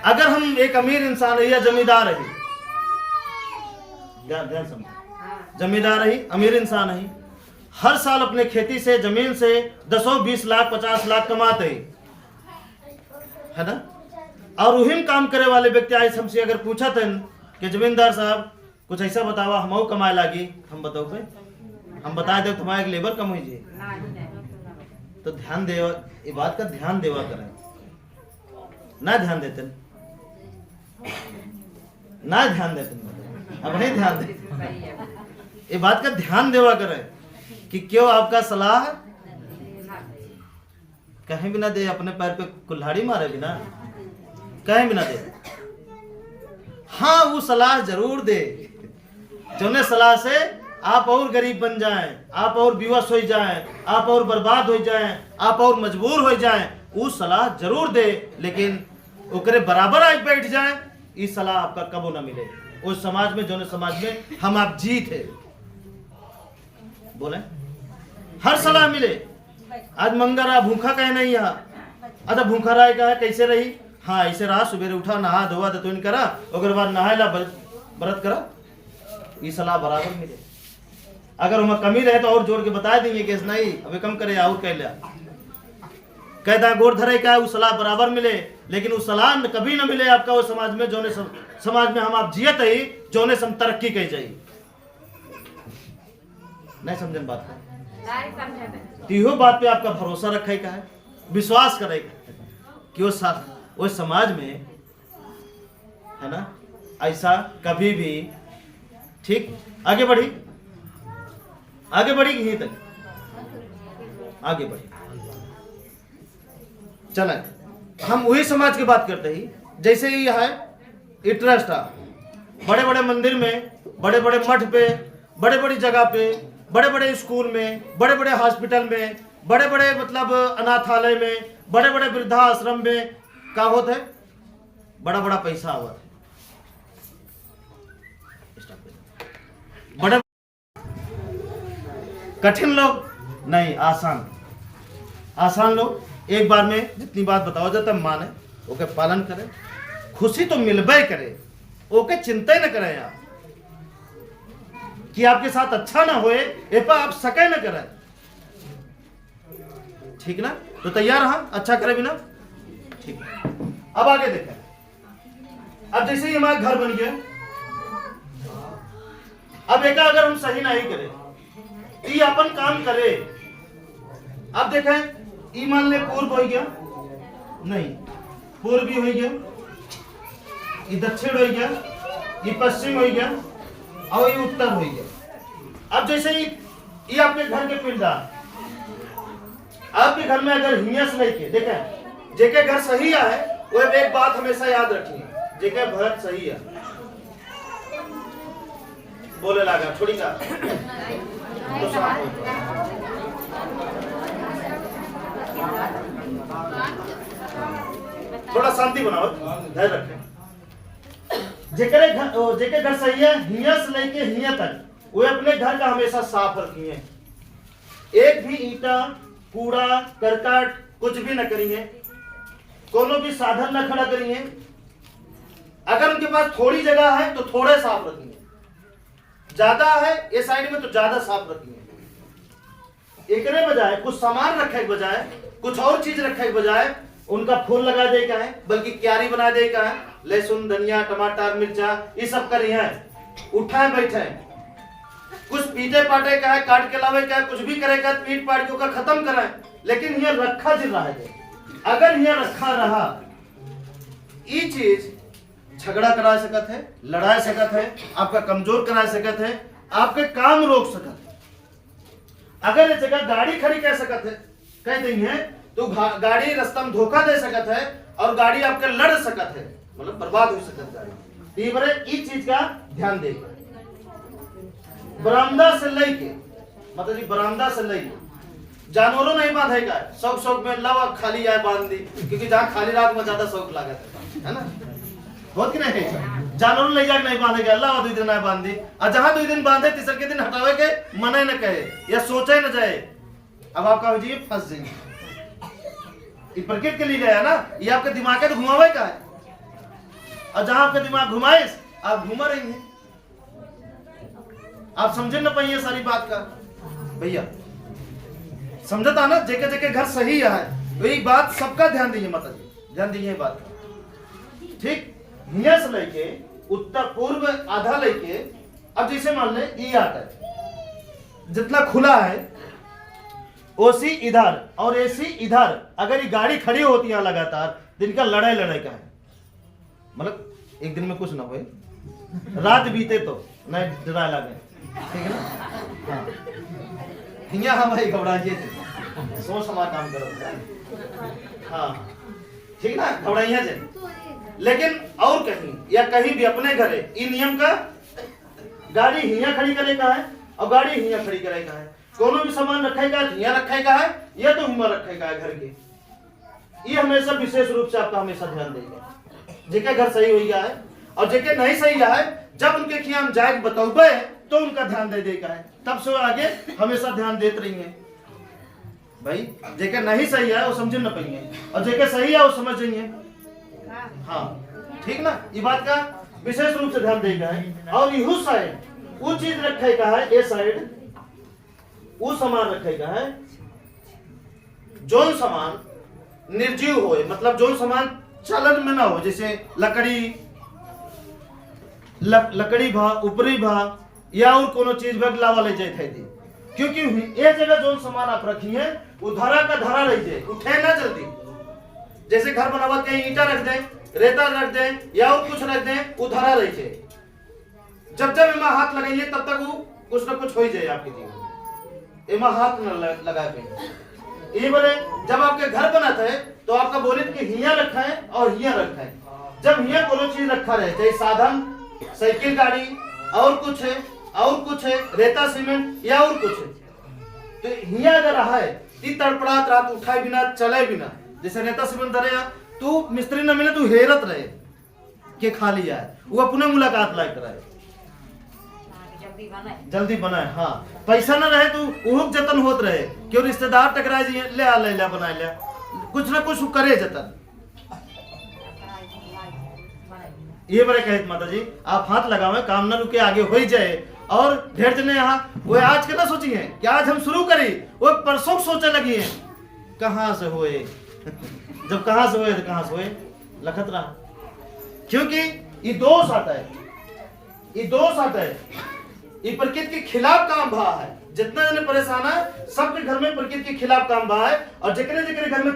अगर हम एक अमीर इंसान है या जमींदार है, ध्यान समझो, जमींदार है, अमीर इंसान है, हर साल अपने खेती से जमीन से 10-20 लाख 50 लाख कमाते है ना। और वही काम करे वाले व्यक्ति आज हमसे अगर पूछा था कि जमींदार साहब कुछ ऐसा बतावा हम कमाए लागी, हम बताओ भाई, हम बता दे तुम्हारे लेबर कम हुई, तो ध्यान देवा, ये बात का ध्यान देवा करें ना, ध्यान देते ना, ध्यान देते अब नहीं ध्यान दे, ये बात का ध्यान देवा करें कि क्यों आपका सलाह कहीं भी ना दे, अपने पैर पे कुल्हाड़ी मारे बिना कहीं भी ना दे। हाँ वो सलाह जरूर दे जो सलाह से आप और गरीब बन जाएं, आप और विवश हो जाएं, आप और बर्बाद हो जाएं, आप और मजबूर हो जाएं, वो सलाह जरूर दे, लेकिन ओकरे बराबर आज बैठ जाएं, ये सलाह आपका कबो ना मिले उस समाज में जो समाज में हम आप जीत है। बोले हर सलाह मिले। आज मंगा रहा भूखा कहे नहीं यहाँ, अच्छा भूखा रहा है कैसे रही, हाँ ऐसे रहा, सुबह उठा नहा धोवा दतुन करा, ओकर बाद नहायला व्रत करा, ये सलाह बराबर मिले। अगर वहाँ कमी रहे तो और जोड़ के बता देंगे कि नहीं अबे कम करे और कह लिया, कहता गोड़ धरे क्या वो सलाह बराबर मिले, लेकिन वो सलाह कभी ना मिले आपका वो समाज में जो समाज में हम आप जियत ही जो ने सम तरक्की कही जाए। नहीं समझे बात का, तीहो बात पे आपका भरोसा रखे का है, विश्वास करेगा कि वो समाज में है ना ऐसा कभी भी ठीक आगे बढ़ी यहीं तक आगे बढ़ी। चला हम वही समाज की बात करते ही, जैसे ही है ये ट्रस्ट बड़े बड़े मंदिर में, बड़े बड़े मठ पे, बड़े बड़ी जगह पे, बड़े बड़े स्कूल में, बड़े बड़े हॉस्पिटल में, बड़े बड़े मतलब अनाथालय में, बड़े बड़े वृद्धाश्रम में क्या होता है, बड़ा बड़ा पैसा हुआ है, बड़े कठिन लोग नहीं, आसान लोग एक बार में जितनी बात बताओ जाता माने ओके पालन करे, खुशी तो मिलबे करे, ओके चिंता न करे आप कि आपके साथ अच्छा ना होए, एपा आप सके न करे, ठीक ना। तो तैयार रहा अच्छा करे बिना, ठीक। अब आगे देखें, अब जैसे ही हमारा घर बन गया, अब एक अगर हम सही नहीं करें, ये अपन काम करे अब देखें, ई मान ले पूर्व हो गया, नहीं पूर्वी हो गया, ये दक्षिण हो गया, ये पश्चिम हो गया और ये उत्तर हो गया। अब जैसे ये आपके घर के पिंडदार, आपके घर में अगर हिया से लेके देखें, जेके घर सही है वो एक बात हमेशा याद रखिए, जेके घर सही है बोले लगा छोड़ी का तो थोड़ा शांति बनाओ, ध्यान रखें। जेके घर सही है हिया से लेके हिया तक वो अपने घर का हमेशा साफ रखिए, एक भी ईंटा कूड़ा करकट कुछ भी न करिए, कोनो भी साधन न खड़ा करिए। अगर उनके पास थोड़ी जगह है तो थोड़े साफ रखिए, ज्यादा है ये साइड में तो ज्यादा साफ रखिए। एकरे बजाय कुछ सामान रखे के बजाय कुछ और चीज रखे के बजाय उनका फूल लगा दे का है, बल्कि क्यारी बना दे का है, लहसुन धनिया टमाटर मिर्चा ये सब करिए, उठाए बैठे, कुछ पीटे पाटे का है, काट के लावे का है, कुछ भी करेगा पीट पाट के खत्म कराए, लेकिन ये रखा जिल रहा है। अगर ये रखा रहा ये चीज झगड़ा करा सकत है, लड़ा सकत है, आपका कमजोर करा सकत है, आपके काम रोक सकत है। अगर इस जगह गाड़ी खड़ी कह सकत है, कह देंगे तो गाड़ी रास्ता में धोखा दे सकत है और गाड़ी आपके लड़ सकत है, मतलब बर्बाद हो सकत गाड़ी। तो ये इस चीज का ध्यान देगा। बरामदा से लेके मतलब जी बरामदा से लेके जानवरों नहीं बांधेगा, शौक शौक में लवा खाली आए बांध दी, क्योंकि जहाँ खाली रात में ज्यादा शौक लागत है ना, बहुत कि नहीं जानवरों ले जाके नहीं बांधेगा, अल्लाह 2 दिन नहीं बांध दी, और जहाँ 2 दिन बांधे तीसरे के दिन हटावे के मने न कहे या सोचे न जाए, अब आपका हो जाइए फंस जाएंगे। ये प्रकृति के लिए गया ना, ये आपके दिमाग के तो घुमावे का है, और जहां आपका दिमाग घुमाए आप घुमा रहेंगे, आप समझे न पाइए सारी बात का भैया, समझता ना। जेके जेके घर सही है तो ये बात सबका ध्यान दीजिए, माता जी ध्यान दीजिए बात, ठीक। हिया से लेके उत्तर पूर्व आधा लेके, अब जैसे मान ले ये आता है जितना खुला है ओसी इधर और एसी इधर, अगर ये गाड़ी खड़ी होती है लगातार दिन का लड़ाई का है, मतलब एक दिन में कुछ ना हुए, रात बीते तो नहीं डरा लगे, ठीक है ना। हाँ हिया हम भाई घबराइए थे, सोच हमारा काम करो, हाँ ठीक ना, घबराइए जे। लेकिन और कहीं या कहीं भी अपने घरे इन नियम का गाड़ी हिया खड़ी करेगा है और गाड़ी हिया खड़ी करेगा है, कोनो भी सामान रखेगा हिया रखेगा है या तो हुआ रखेगा है घर के, ये हमेशा विशेष रूप से आपका हमेशा ध्यान देगा। जेके घर सही हो गया है और जेके नहीं सही है, जब उनके खियाम जाए बतौबे तो उनका ध्यान दे देगा है, तब से आगे हमेशा ध्यान देते रहेंगे भाई। जेके नहीं सही है वो समझ न पाएंगे और जेके सही है वो समझ जाएंगे, हाँ ठीक ना। ये बात का विशेष रूप से ध्यान देगा है। और यहू साइड वो चीज रखेगा है, ये साइड वो सामान रखेगा है जो सामान निर्जीव हो, मतलब जो सामान चलन में ना हो, जैसे लकड़ी भा ऊपरी भा या और कोनो चीज भग लावा ले जाए थी, क्योंकि ये जगह जो सामान आप रखी है वो धरा का धरा रह जाए, उठे ना जल्दी। जैसे घर बनावा कहीं ईंटा रख दें, रेता रख दें या और कुछ रख दें, वो धरा रह जाए, जब जब इमा हाथ लगाइए तब तक वो कुछ ना कुछ हो जाए आपके जीवन, इमा हाथ न लगा के। ये बोले जब आपके घर बनाते हैं तो आपका बोले कि हिया रखा है और हिया रखा है, जब हिया कोनो चीज रखा रहे, चाहे साधन साइकिल गाड़ी और कुछ है और कुछ है, रेता सीमेंट या और कुछ है, तो हिया अगर रहा है ती तड़पड़ात रात उठाए बिना चले बिना, जैसे रेता सीमेंट धरे तू मिस्त्री न मिले तू हेरत रहे के खा लिया है, वो अपने मुलाकात लायक रहे, जल्दी बनाए, हाँ पैसा न रहे तो उहुक जतन होत रहे, क्यों रिश्तेदार टकराए जी ले आ ले बनाए ले, कुछ ना कुछ करे जतन। ये बड़े कहत माता जी आप हाथ लगावे काम न रुके, आगे हो ही जाए। और ढेर जने यहाँ वो आज के ना सोची है कि आज हम शुरू करी, वो परसों सोचे लगी है कहां से होए जब कहां से होए तो कहां से होए लखत रहा, क्योंकि ये दोष आता है, ये दोष आता है, ये प्रकृति के खिलाफ काम भा है। जितना जने परेशान है सबके घर में प्रकृति के खिलाफ काम बा है, और जिकरे जिकरे घर में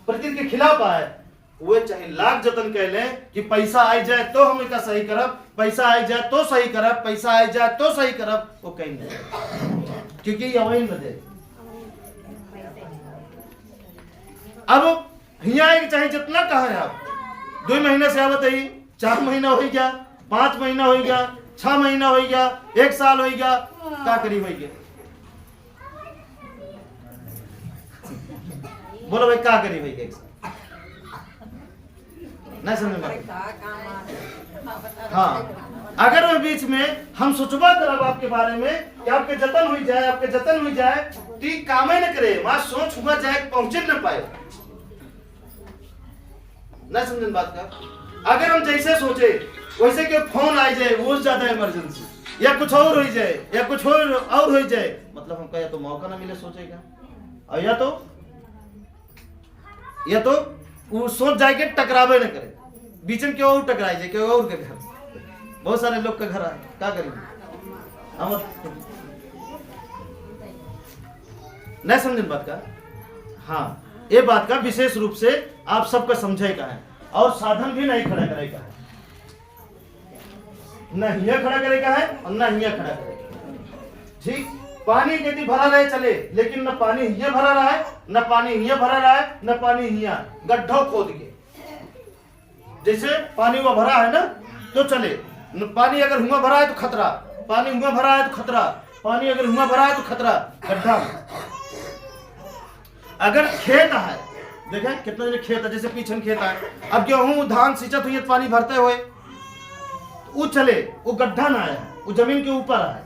प्रकृति के खिलाफ बा है वो चाहे लाख जतन कह ले कि पैसा आई जाए तो हम इसका सही करब, पैसा आई जाए तो सही करब, पैसा आई जाए तो सही करब, वो कहीं नहीं, क्योंकि ये वही न दे। अब हिया चाहे जितना कहा है आप 2 महीने से आवत है, 4 महीना हो गया, 5 महीना हो गया, 6 महीना हो गया, 1 साल हो गया, क्या करी हो गया? बोलो भाई क्या करी भाई? नहीं समझ में? हाँ, अगर वो बीच में हम सोचबा करब आपके बारे में कि आपके जतन हुई जाए, आपके जतन हुई जाए, तो काम ही न करे, वहां सोच हुआ जाए, पहुंचे न पाए। नहीं समझे बात का? अगर हम जैसे सोचे वैसे के फोन आ जाए, वो ज्यादा इमरजेंसी, या कुछ और हो जाए, या कुछ और हो जाए, मतलब हमको या तो मौका ना मिले सोचेगा, और या तो वो सोच जाए के टकरावे न करे, बीच में क्यों और टकराई जाए, क्यों और के घर, बहुत सारे लोग का घर है, क्या करेंगे? नहीं समझे बात का? हाँ, ये बात का विशेष रूप से आप सबका समझेगा है, और साधन भी नहीं खड़ा करेगा है, न हिया खड़ा करेगा है और न हिया खड़ा करेगा। ठीक, पानी यदि भरा रहे चले, लेकिन न पानी हिया भरा रहा है, न पानी हिया भरा रहा है, न पानी हिया, गड्ढा खोद के, जैसे पानी वो भरा है ना तो चले, पानी अगर हुआ भरा है तो खतरा, पानी हुआ भरा है तो खतरा, पानी अगर हुआ भरा है तो खतरा, गड्ढा। अगर खेत है, देखें कितना जने खेत है, जैसे पीछे खेत है, अब गेहूं धान सिंचत हुई पानी भरते हुए वो चले, वो गड्ढा ना आया, वो जमीन के ऊपर आया,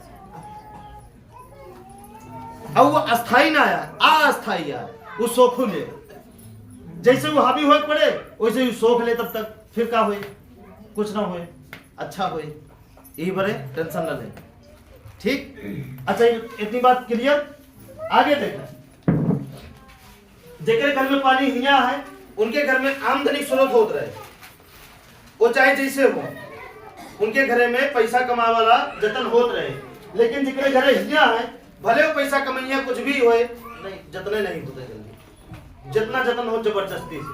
अब वो अस्थाई ना आया, अस्थाई आया, वो सोखू ले, जैसे वो हावी हो पड़े वैसे ही सोख ले, तब तक फिर क्या हुए, कुछ ना हुए, अच्छा हुए, यही बड़े टेंशन न ले। ठीक, अच्छा इतनी बात क्लियर। आगे देखें, जेकरे घर में पानी हिया है उनके घर में आमदनी स्रोत होत रहे, वो चाहे जैसे हो, उनके घरे में पैसा कमाए वाला जतन होत रहे, लेकिन जिकरे घरे हिया है भले वो पैसा कमैया कुछ भी होए, नहीं जतने नहीं होते जल्दी, जितना जतन हो जबरदस्ती से,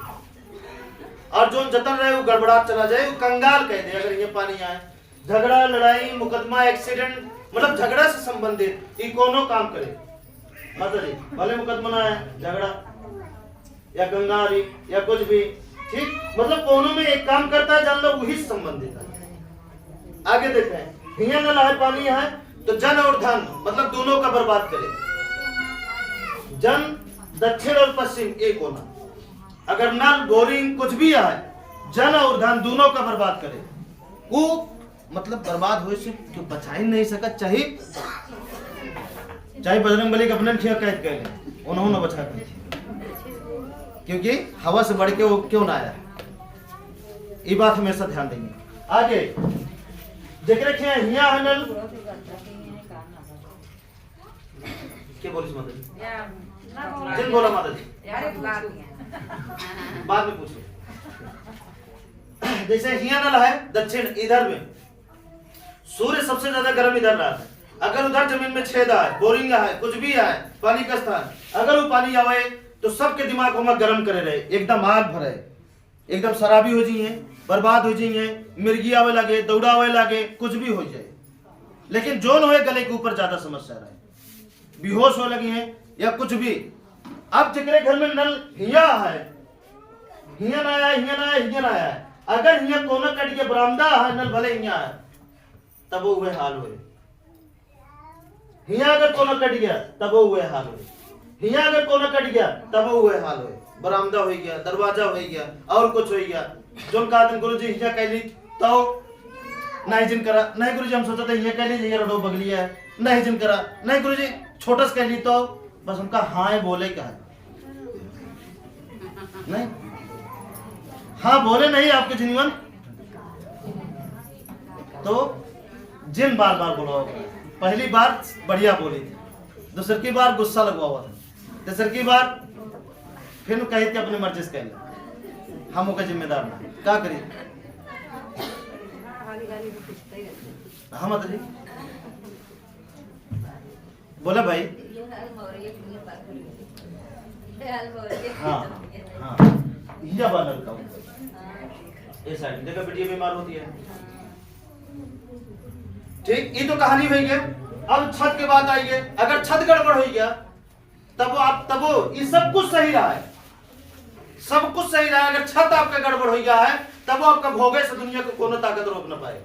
और जो जतन रहे वो गड़बड़ा चला जाए, वो कंगाल कह दे। अगर ये पानी आए, झगड़ा लड़ाई मुकदमा एक्सीडेंट, मतलब झगड़ा से संबंधित ये कोनो काम करे, मतलब भले मुकदमा ना है, झगड़ा या गंगारी या कुछ भी, ठीक, मतलब कोनो में एक काम करता है, जान लो वही संबंधित है। आगे देखते हैं, हिया नल है, पानी है, तो जन और धन मतलब दोनों का बर्बाद करे, जन दक्षिण और पश्चिम एक होना, अगर नल बोरिंग कुछ भी आए, जन और धन दोनों का बर्बाद करे, वो मतलब बर्बाद हुए से जो बचा ही नहीं सका, चाहे बजरंगबली का अपने खिया कैद कर ले, उन्होंने बचा कर, क्योंकि हवा से बढ़ के वो क्यों ना आया, ये बात हमेशा ध्यान देंगे। आगे जेकरे खिया हिया हनल क्या बोलिस माता जी, जिन बोला माता जी, बाद में पूछो। जैसे हिया नल है दक्षिण, इधर में सूर्य सबसे ज्यादा गर्म इधर रहा है, अगर उधर जमीन में छेद है, बोरिंग है, कुछ भी है, पानी का स्थान, अगर वो पानी आवे तो सबके दिमाग को मत गर्म करे रहे, एकदम आग भरे, एकदम शराबी हो जाइए, बर्बाद हो जाइए, मिर्गी आवे लगे, दौड़ावे लगे, कुछ भी हो जाए, लेकिन जो न हो गले के ऊपर ज्यादा समस्या रहे, बेहोश हो लगी है या कुछ भी। अब जिकरे घर में नल हिया है, हिया ना आया, हिया ना आया, हिया ना आया, अगर हिया कोना कट के बरामदा है, नल भले हिया है, तब वो हुए हाल हुए, हिया अगर कोना कट गया तब वो हुए हाल हुए, हिया अगर कोना कट गया तब वो हुए हाल हुए, बरामदा हो गया, दरवाजा हो गया, और कुछ हो गया, जो कहा गुरु जी हिया कहली तो नहीं जिन करा, नहीं गुरु जी हम सोचा था हिया कहली, ये रडो बगलिया है, नहीं जिन करा, नहीं गुरु जी छोटस कहली तो बस उनका हाँ बोले क्या है, नहीं हाँ बोले नहीं आपके जीवन, तो जिन बार बार बोला होगा, पहली बार बढ़िया बोली थी, दूसरी की बार गुस्सा लगवा हुआ था, तीसरी की बार फिर कही थी अपने मर्जी से कहले, हम उसका जिम्मेदार ना, क्या करिए। हाँ माता जी, बोला भाई। हाँ हाँ या बार लगता हूँ ये साइड देखा बेटिया बीमार होती है। ठीक, ये तो कहानी हुई है। अब छत के बाद आइए, अगर छत गड़बड़ हो गया तब वो ये सब कुछ सही रहा है, सब कुछ सही रहा है। अगर छत आपका गड़बड़ हो गया है तब वो आपका भोगे से दुनिया को कोनो ताकत रोक ना पाए।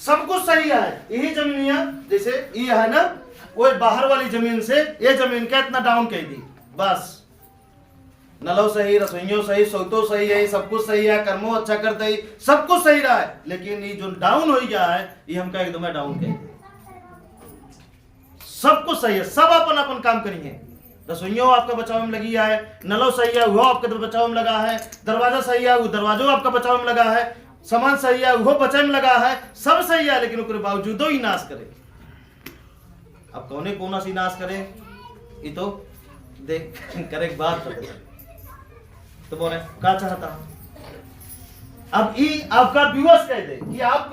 सब कुछ सही है। यही जमीन जैसे ये है ना, वो बाहर वाली जमीन से ये जमीन का इतना डाउन कह दी, बस नलो सही, रसोइयों सही, सोतो सही है, सब कुछ सही है, कर्मों अच्छा करते ही सब कुछ सही रहा है। लेकिन ये जो डाउन हो गया है ये हमका एकदम डाउन कह, सब कुछ सही है, सब अपन अपन काम करेंगे। रसोइयों आपका बचाव में लगी है, नलो सही है वो आपके बचाव में लगा है, दरवाजा सही है वो दरवाजों आपका बचाव में लगा है, सामान सही है वो बचाव में लगा है, सब सही है। लेकिन उसके बावजूद ही नाश करे। अब कौने कोना सी नाश करे ये तो देख करे बात तो बोले क्या चाहता हूं। अब ये आपका विवश कह दे कि आप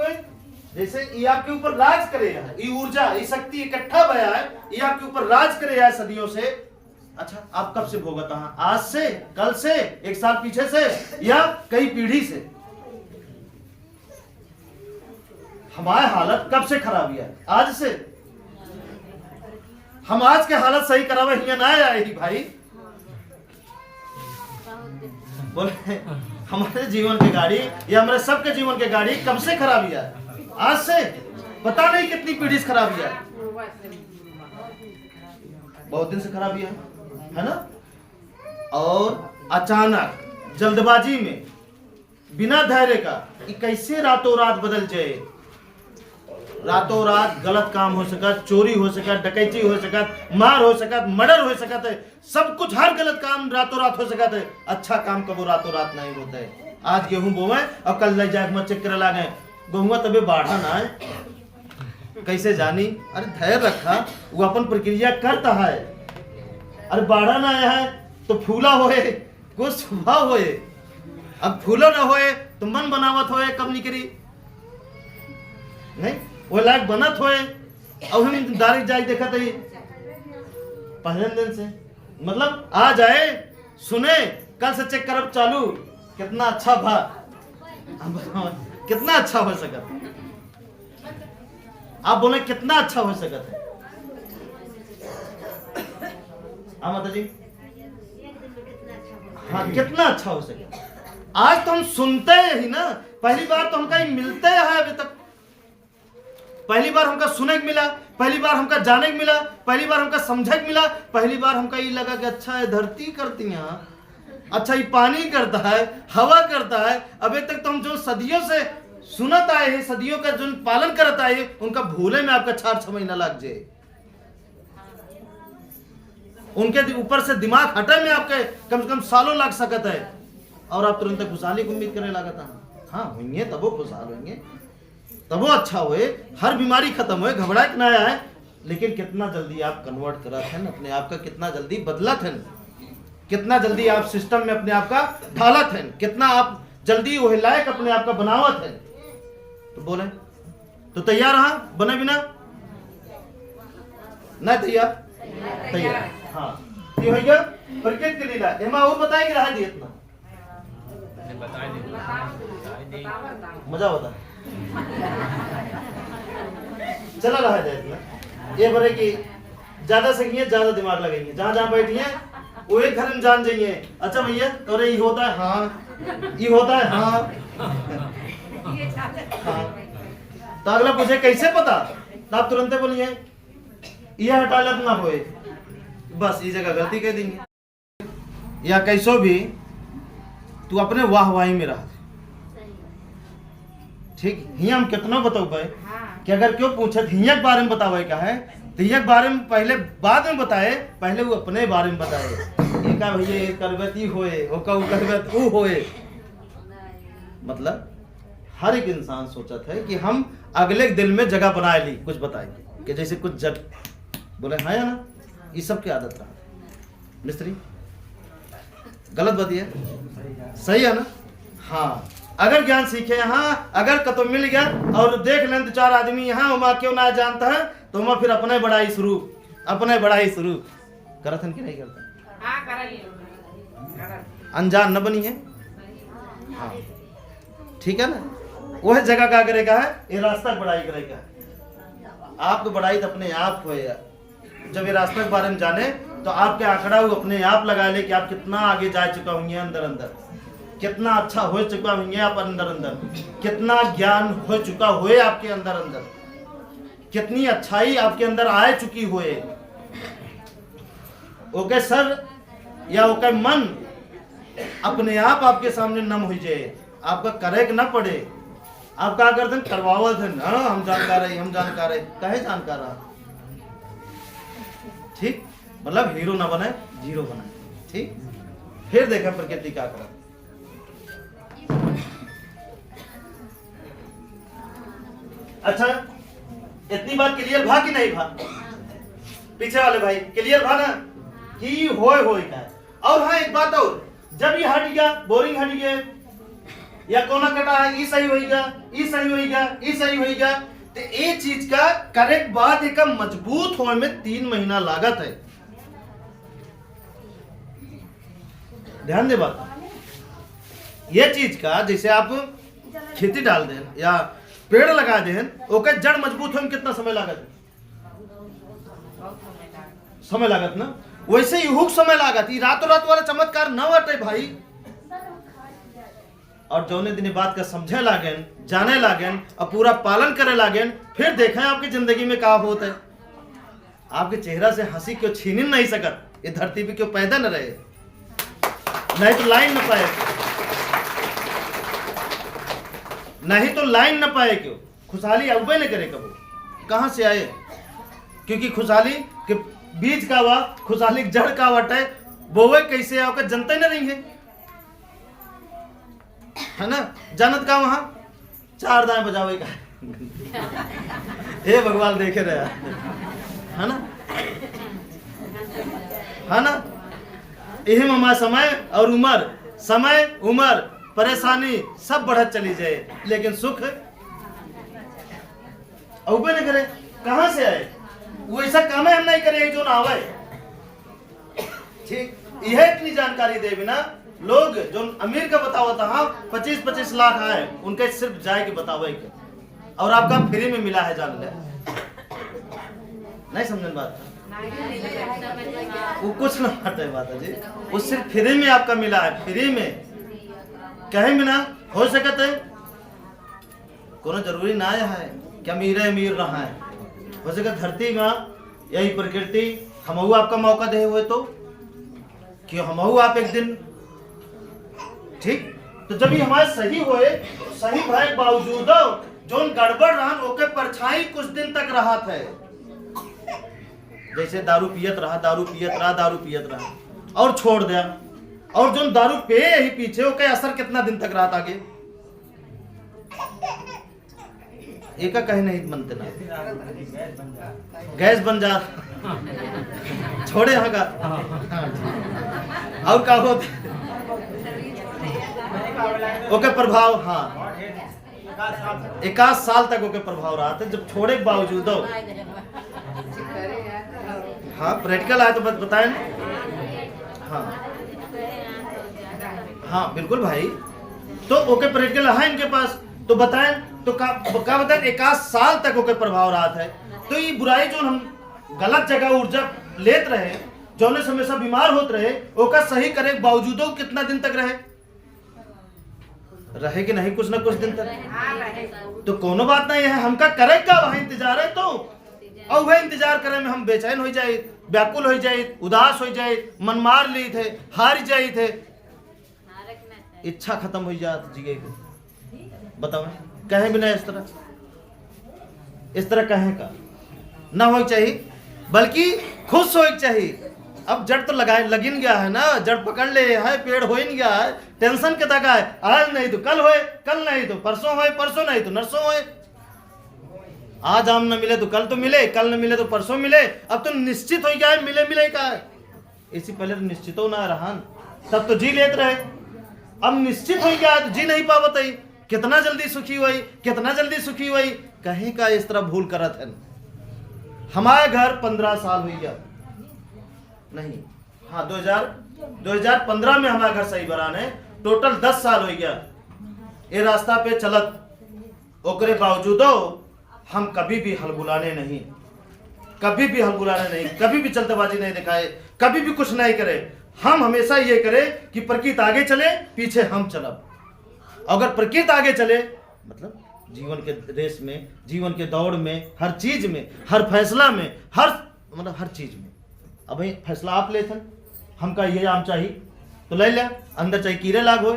जैसे ये आपके ऊपर राज करे है, ये ऊर्जा ये शक्ति इकट्ठा भया है, ये आपके ऊपर राज करे है सदियों से। अच्छा आप कब से भोगता है? आज से, कल से, एक साल पीछे से, या कई पीढ़ी से? हमारी हालत कब से खराब है? आज से। हम आज के हालत सही करावे हियां ना आएगी भाई। बोले हमारे जीवन की गाड़ी या हमारे सबके जीवन की गाड़ी कब से खराबी है? आज से। पता नहीं कितनी पीढ़ी से खराबी है, बहुत दिन से खराबी है ना। और अचानक जल्दबाजी में बिना धैर्य का ये कैसे रातों रात बदल जाए। रातों रात गलत काम हो सका, चोरी हो सका, डकैती हो सका, मार हो सका, मर्डर हो सका है, सब कुछ हर गलत काम रातों रात हो सका है। अच्छा काम कबो रातों रात नहीं होता है। आज गेहूं बोवे और कल ले जाके मत चेक करे लागे गेहूं तबे बाढ़ा ना है, कैसे जानी? अरे धैर्य रखा, वो अपन प्रक्रिया करता है। अरे बाढ़ा ना आया है तो फूला होए, कुछ स्वभाव होए। अब फूलो ना होए तो मन बनावत होए, कब निकली नहीं वो लायक बनत होए। अब हम डायरेक्ट जाके देखा था पहले दिन से, मतलब आ जाए सुने कल से चेक करब चालू, कितना अच्छा भा कितना अच्छा हो सका। आप बोले कितना अच्छा हो सका है। हाँ माता जी, हाँ कितना अच्छा हो सके। आज तो हम सुनते ही ना, पहली बार तो हमका मिलते है अभी तक, पहली बार हमका सुने मिला, पहली बार हमका जाने मिला, पहली बार हमका समझे मिला, पहली बार हमका ये लगा कि अच्छा है धरती करती है, अच्छा ये पानी करता है, हवा करता है। अभी तक तो हम जो सदियों से सुनत आए हैं, सदियों का जो पालन करता है, उनका भूले में आपका 4-6 महीना लग जाए। उनके ऊपर से दिमाग हटे में आपके कम से कम सालों लग सकता है, और आप तुरंत खुशहाली की उम्मीद करने लगा था। हाँ होंगे तब वो खुशहाल होंगे, तब वो अच्छा हुए, हर बीमारी खत्म हुए, घबराहट ना आया है। लेकिन कितना जल्दी आप कन्वर्ट करा थे अपने आप का, कितना जल्दी बदला थे, कितना जल्दी आप सिस्टम में अपने आप का ढाला थे, कितना आप जल्दी वो लायक अपने आप का बनावा थे। तो बोले तो तैयार रहा बने बिना ना तैयार? तैयार। हाँ ये हो गया प्रकृति की लीला। एमा और बताएंगे रहा दी इतना मजा होता है। चला रहा है इतना ये बड़े की ज्यादा सकिए, ज्यादा दिमाग लगेंगे, जहां जहां बैठिए वो एक घर में जान जाइए। अच्छा भैया तो ये होता है, हाँ ये होता है, हाँ तो अगला पूछे कैसे पता, तो आप तुरंत बोलिए ये हटा लत ना होए, बस ये जगह गलती कह देंगे। या कैसो भी तू अपने वाहवाही में रह, ठीक हिया हम कितना बताओ भाई कि अगर क्यों पूछे हिया के बारे में बतावे क्या है, तो हिया के बारे में पहले बाद में बताए, पहले वो अपने बारे में बताए। ये का भैया ये करबती होए, वो का करबत वो होए। मतलब हर एक इंसान सोचा था कि हम अगले दिल में जगह बनाए ली, कुछ बताएंगे कि जैसे कुछ जग बोले हाँ या ना, ये सब की आदत रहा। मिस्त्री गलत बात है, सही है ना? हाँ अगर ज्ञान सीखे यहाँ, अगर कतो मिल गया और देख लें 2-4 आदमी यहाँ उमा क्यों ना जानता है, तो उमा फिर अपने बड़ाई शुरू अपने बड़ाई शुरू करत हन कि नहीं करता? अनजान न बनी है। हाँ ठीक है ना, वह जगह का करेगा है, ये रास्ता बढ़ाई करेगा। आपको बढ़ाई तो अपने आप हो यार। जब ये रास्ते के बारे में जाने तो आपके आंकड़ा वो अपने आप लगा ले कि आप कितना आगे जा चुका होंगे अंदर अंदर, कितना अच्छा हो चुका होंगे आप अंदर अंदर, कितना ज्ञान हो चुका हुए आपके अंदर अंदर, कितनी अच्छाई आपके अंदर आ चुकी हुए। ओके सर या ओके मन अपने आप आपके सामने नम हो जाए, आपका करे ना पड़े। आप क्या करते हैं, करवावत है। हाँ हम जानकार है, हम जानकार है, कहे जानकार है। ठीक, मतलब हीरो ना बने, जीरो बने। ठीक, फिर देखा प्रकृति क्या करा। अच्छा, इतनी बात क्लियर भा कि नहीं भा? पीछे वाले भाई क्लियर भा ना कि होए का है। और हाँ एक बात और, जब ये हट गया, बोरिंग हट गया या कोना कटा है, ये सही होएगा, ये सही होएगा, ये सही होएगा, तो ये चीज का करेक्ट बात एक मजबूत होने में 3 महीना लागत है। ध्यान दे बात, ये चीज का जैसे आप खेती डाल दें या पेड़ लगा दें, ओके जड़ मजबूत होने में कितना समय लागत? समय लागत ना, वैसे ही हुक समय लागत। रातों रात वाला चमत्कार न बटे भाई। और जौने दिन बात का समझे लागेन, जाने लागेन और पूरा पालन करे लागेन, फिर देखें आपकी जिंदगी में क्या होता है। आपके चेहरा से हंसी क्यों छीन नहीं सकत, ये धरती पे क्यों पैदा न रहे, नहीं तो लाइन न पाए, नहीं तो लाइन न पाए क्यों, खुशहाली अवबे न करे कबो। कहां से आए? क्योंकि खुशहाली के बीज का वा, खुशहाली जड़ का वटे, बोवे कैसे आओ जनता ही नहीं है ना। जानत का वहां 4 दाएं बजावे का हे भगवान देखे रहे है ना, है ना। यही ममा समय और उम्र, समय उम्र परेशानी सब बढ़त चली जाए, लेकिन सुख अवबे नहीं करे। कहां से आए? वो ऐसा काम हम नहीं करे जो ना आवे। ठीक, यह इतनी जानकारी दे बिना लोग जो अमीर का बतावा था, हाँ 25-25 लाख आए, उनके सिर्फ जाए के बतावे के, और आपका फ्री में मिला है, जान ले। नहीं समझन बात, वो कुछ ना हटे बात है जी, वो सिर्फ फ्री में आपका मिला है, फ्री में। कहीं बिना हो सकता है, कोनो जरूरी ना है कि अमीर रहा है। हो सके धरती में यही प्रकृति हमहू आपका मौका दे हुए तो कि हमहू आप एक दिन, ठीक, तो जब ये हमारे सही होए, सही भाई बावजूद जो गड़बड़ रहा ओके परछाई कुछ दिन तक रहा था। जैसे दारू पियत रहा और छोड़ दिया, और जो दारू पे ही पीछे ओके असर कितना दिन तक रहा था आगे? एक कहीं नहीं बनते ना, गैस बन जा छोड़े यहाँ का। और क्या होता ओके प्रभाव, हाँ 1 साल तक ओके प्रभाव रहा था, जब छोड़े के बावजूद। हाँ प्रैक्टिकल आया तो बताएं। हाँ हाँ बिल्कुल भाई, तो ओके प्रैक्टिकल है इनके पास, तो बताएं तो क्या बताएं 1 साल तक ओके प्रभाव रहा था। तो ये बुराई जो हम गलत जगह ऊर्जा लेत रहे, जो हमेशा बीमार होते रहे, ओका सही करे बावजूद कितना दिन तक रहे कि नहीं, कुछ ना कुछ दिन तक। तो कोनो बात नहीं है, हमका करे का वहां इंतजार है, तो और वह इंतजार करे में हम बेचैन हो जाए, व्याकुल हो जाए, उदास हो जाए, मन मार ली थे, हार जाए थे, इच्छा खत्म हो जात जिगे को। बताओ कहे भी नहीं, इस तरह कहे का ना हो चाहिए, बल्कि खुश हो चाहिए। अब जड़ तो लगाए लगिन गया है ना, जड़ पकड़ ले है, पेड़ हो ही गया है, टेंशन के दगा है, आज नहीं तो कल होए, कल नहीं तो परसों होए, परसों नहीं तो नरसों होए। आज आम न मिले तो कल तो मिले, कल न मिले तो परसों मिले। अब तो निश्चित हो गया है, मिले का है। इसी पहले तो निश्चित हो ना रहा, तब तो जी लेते रहे। अब निश्चित हो गया है तो जी नहीं पावत है। कितना जल्दी सुखी हुई, कितना जल्दी सुखी हुई, कहीं का इस तरह भूल करत है। हमारे घर 15 साल हो गया नहीं, हाँ 2015 में हमारा घर सही बरान है। टोटल 10 साल हो गया ये रास्ता पे चलत, ओकरे बावजूदो हम कभी भी हलबुलाने नहीं, कभी भी हलबुलाने नहीं, कभी भी जल्दबाजी नहीं दिखाए, कभी भी कुछ नहीं करे। हम हमेशा ये करे कि प्रकृति आगे चले, पीछे हम चलब। अगर प्रकृति आगे चले मतलब जीवन के रेस में, जीवन के दौड़ में, हर चीज में, हर फैसला में, हर चीज में। अब भाई फैसला आप ले थे, हमका ये आम चाहिए तो ले लिया, अंदर चाहिए कीड़े लाग हो,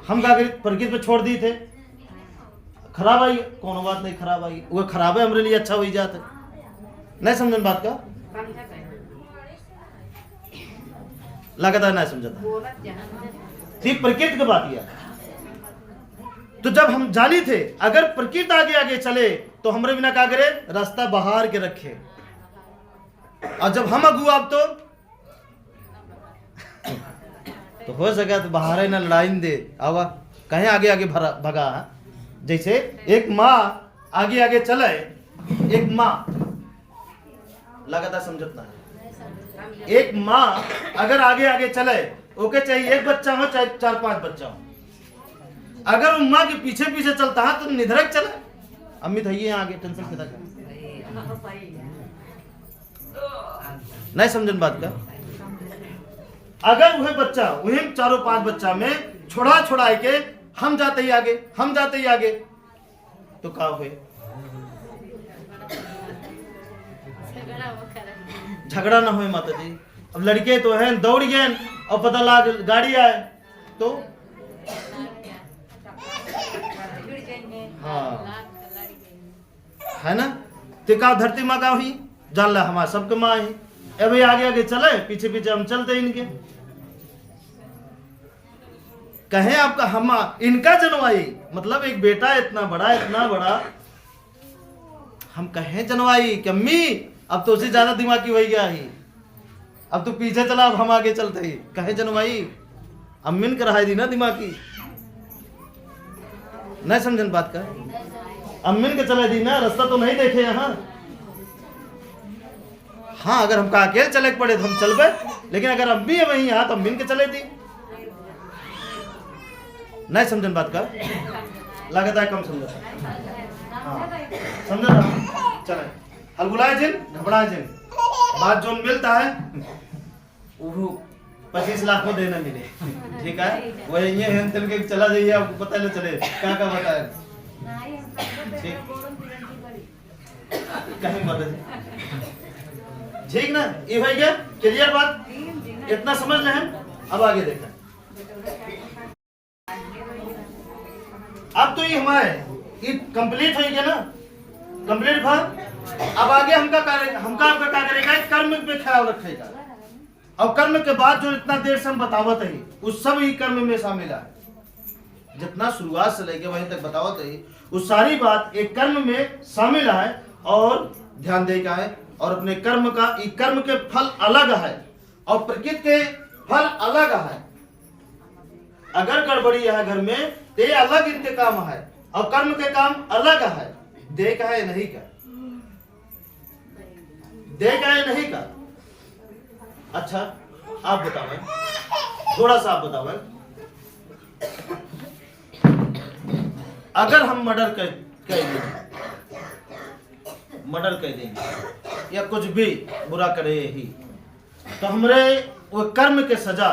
हम का प्रकृति पे छोड़ दिए थे। खराब आई कोनो बात नहीं, खराब आई वो खराब है हमारे लिए अच्छा हो ही जाता। नहीं समझन बात का, लगातार नहीं समझता। ठीक प्रकृति की बात यह, तो जब हम जानी थे अगर प्रकृति आगे आगे चले तो हमरे बिना क्या करे, रास्ता बाहर के रखे। और जब हम अगुआ अब तो हो सका तो बाहर ही ना लड़ाई दे आवा, कहीं आगे आगे भगा। जैसे एक माँ आगे आगे चले, एक माँ लगातार समझता है, एक माँ अगर आगे आगे चले ओके चाहिए एक बच्चा हो चाहे 4-5 बच्चा हो, अगर वो माँ के पीछे पीछे चलता है तो निधड़क चले। अम्मी थी आगे टेंशन पैदा कर, नहीं समझन बात का। अगर वह बच्चा वही 4-5 बच्चा में छोड़ा के हम जाते ही आगे, हम जाते ही आगे तो क्या हुए, झगड़ा ना हुए माता जी। अब लड़के तो हैं दौड़ गए और पता लग गाड़ी आए तो हाँ है ना, तो का धरती माँ का हुई जान ला, हमारा सबके माँ है। अभी आगे आगे चले, पीछे पीछे हम चलते इनके। कहें आपका हम इनका जनवाई मतलब एक बेटा इतना बड़ा हम कहें जनवाई कि अम्मी अब तो उससे ज्यादा दिमागी हो गया ही, अब तो पीछे चला अब हम आगे चलते ही। कहे जनवाई अम्मी ने कराई दी ना दिमागी, नहीं समझन बात का, अम्मी ने चला दी ना, रास्ता तो नहीं देखे यहाँ। हाँ अगर हमका अकेले चले पड़े तो हम चलबे, लेकिन अगर अम्मी है वही यहाँ तो अम्मी के चले दी। नहीं समझन बात का, लगता है कम समझता। हाँ समझना, चले हलबुलाए जिन घबराए जिन, बात जो मिलता है वो 25 लाख को देना मिले, ठीक है। वही ये है चल के चला जाइए, आपको पता नहीं चले क्या बताए, ठीक कहीं मदद, ठीक ना। ये हो गया क्लियर बात, इतना समझ लें हम। अब आगे देखा, अब तो ये हमारे ये कंप्लीट हो गया ना, कंप्लीट था। अब आगे हमका क्या करेगा, कर्म पे ख्याल रखेगा। और कर्म के बाद जो इतना देर से हम बतावत है उस सब ही कर्म में शामिल है, जितना शुरुआत से लेके वहीं तक बतावत है उस सारी बात एक कर्म में शामिल है। और ध्यान देगा है, और अपने कर्म का कर्म के फल अलग है और प्रकृति के फल अलग है। अगर गड़बड़ी है घर में तो ये अलग इनके काम है और कर्म के काम अलग है। देखा है नहीं का, देखा है नहीं का। अच्छा आप बताओ, थोड़ा सा आप बताओ, अगर हम मर्डर कर देंगे या कुछ भी बुरा करे ही तो हमरे वो कर्म के सजा,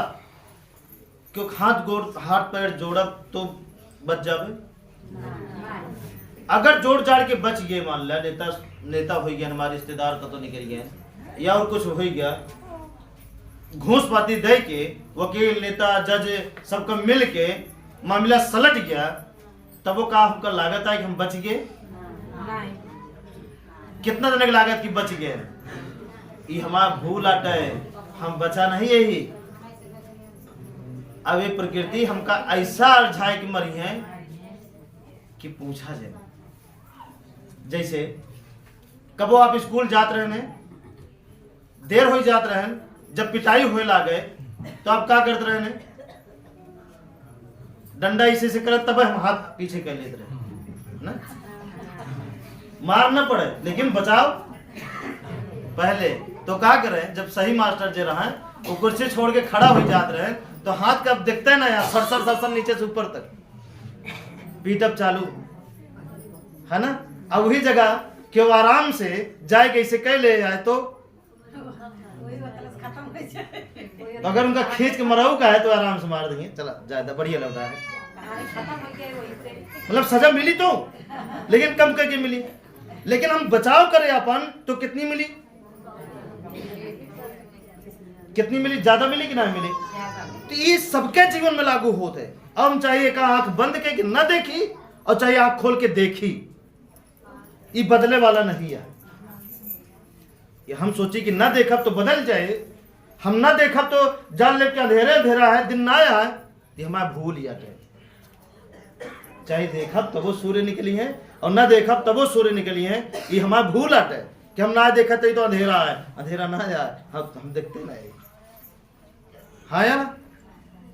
क्योंकि हाथ पैर जोड़ब तो बच जावे। अगर जोड़ जाड़ के बच गए, मान लिया नेता हो गया, हमारे रिश्तेदार का तो निकल गए या और कुछ हो गया, घूस पाती दे के वकील नेता जज सबका मिल के मामला सलट गया, तब वो का हमका लागत है कि हम बच गए। कितना देने की लागत की बच गए, ये हमारा भूल आटा है, हम बचा नहीं यही। अब ये प्रकृति हमका ऐसा अरझाए की मरी है कि पूछा जाए। जैसे कबो आप स्कूल जात रहे, देर हो जात रहे, जब पिटाई हुए ला गए तो आप क्या करते रहे, डंडा इसे से करत, तब हम हाथ पीछे कर लेते रहे ना। मार न पड़े लेकिन बचाओ पहले। तो क्या करें, जब सही मास्टर जे रहा है वो कुर्सी छोड़ के खड़ा हो जाते रहे तो हाथ का देखते है ना यार, सर नीचे से ऊपर तक पीटअप चालू है ना। अब वही जगह क्यों आराम से जाए कैसे कह ले आए तो अगर उनका खींच के मराऊ का है तो आराम से मार देंगे, चला ज्यादा बढ़िया लग रहा है। मतलब सजा मिली तो, लेकिन कम करके मिली। लेकिन हम बचाव करें अपन तो कितनी मिली, कितनी मिली, ज्यादा मिली कि ना मिली। तो ये सबके जीवन में लागू होते है। अब हम चाहिए का आंख बंद करके न देखी और चाहिए आंख खोल के देखी, ये बदले वाला नहीं है। ये हम सोची कि ना देखब तो बदल जाए, हम ना देखब तो जान ले के अंधेरे अंधेरा है, दिन ना आया है, ये हमारा भूल या क्या। चाहे देखब तब वो सूर्य निकली है और ना देखब तब वो सूर्य निकली है, ये हमारा भूल आटे कि हम ना देखा तो अंधेरा है, अंधेरा ना जाए हम देखते नहीं। हाँ या ना,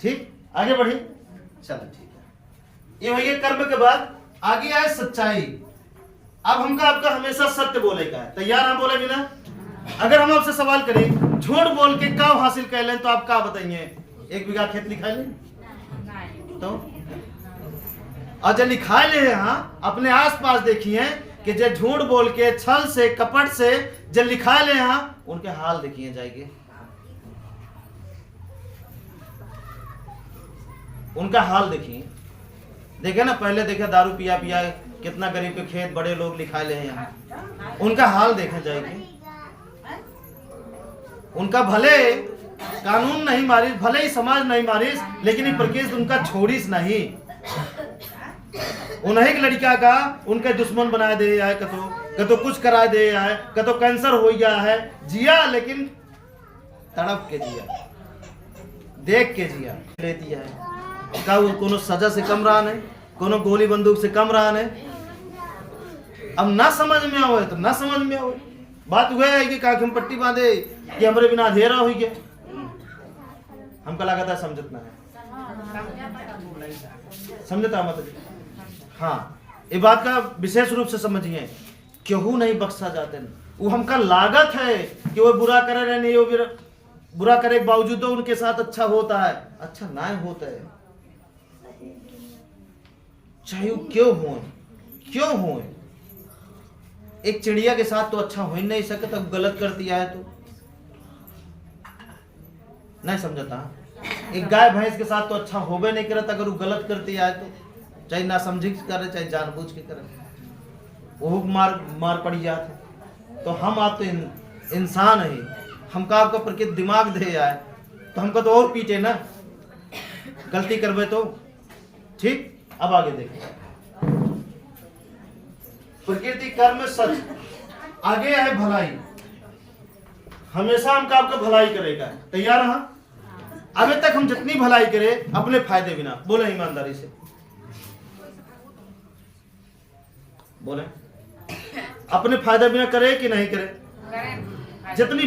ठीक, आगे बढ़ी, चलो ठीक है। ये वही कर्म के बाद आगे आए सच्चाई। अब हमका आपका हमेशा सत्य बोले का है, तैयार हम बोले बिना। अगर हम आपसे सवाल करें झूठ बोल के क्या हासिल कर लें तो आप क्या बताइए, 1 बीघा खेत लिखा ले तो, और जब लिखा ले यहाँ अपने आसपास देखिए कि जो झूठ बोल के छल से कपट से जब लिखा ले यहाँ उनके हाल देखिए जाएंगे, उनका हाल देखिए। देखे ना, पहले देखे दारू पिया पिया कितना गरीब के खेत बड़े लोग लिखा ले यहाँ, उनका हाल देखे जाएगी। उनका भले कानून नहीं मारिस, भले ही समाज नहीं मारिस, लेकिन ये प्रकृति उनका छोड़िस नहीं। उन्हीं की लड़का का उनके दुश्मन बना दे है, कतो कुछ करा दे है, कतो कैंसर हो गया है, जिया लेकिन तड़प के जिया, देख के जिया लेती है। का वो कोनो सजा से कम रहा नहीं, कोनो गोली बंदूक से कम रहा नहीं। अब ना समझ में आवे तो ना समझ में आवे, बात हुआ है कि काख हम पट्टी बांधे कि हमारे बिना अंधेरा हो गया, हमको लगा था समझतना है, समझता मतलब। हाँ, ये बात का विशेष रूप से समझिए, क्यों नहीं बख्शा जाते न? वो हमका लागत है कि वो बुरा करे रहे नहीं, वो बुरा करे के बावजूद उनके साथ अच्छा होता है, अच्छा ना होता है, चाहे वो क्यों हो। एक चिड़िया के साथ तो अच्छा हो ही नहीं सके, तब गलत कर दिया है तो नहीं समझता। एक गाय भैंस के साथ तो अच्छा होबे नहीं करता, अगर वो गलत कर दिया है तो, चाहे ना समझी करे चाहे जानबूझ के करे, वो मार पड़ी जाते। तो हम आप तो इंसान है, हमका आपका प्रकृति दिमाग दे आए तो हमको तो और पीटे ना, गलती करवे तो ठीक। अब आगे देखिए, प्रकृति कर्म सच, आगे है भलाई। हमेशा हमका आपका भलाई करेगा, तैयार है। अभी तक हम जितनी भलाई करें अपने फायदे बिना, बोले ईमानदारी से बोले, अपने फायदे बिना करे कि नहीं करे। जितनी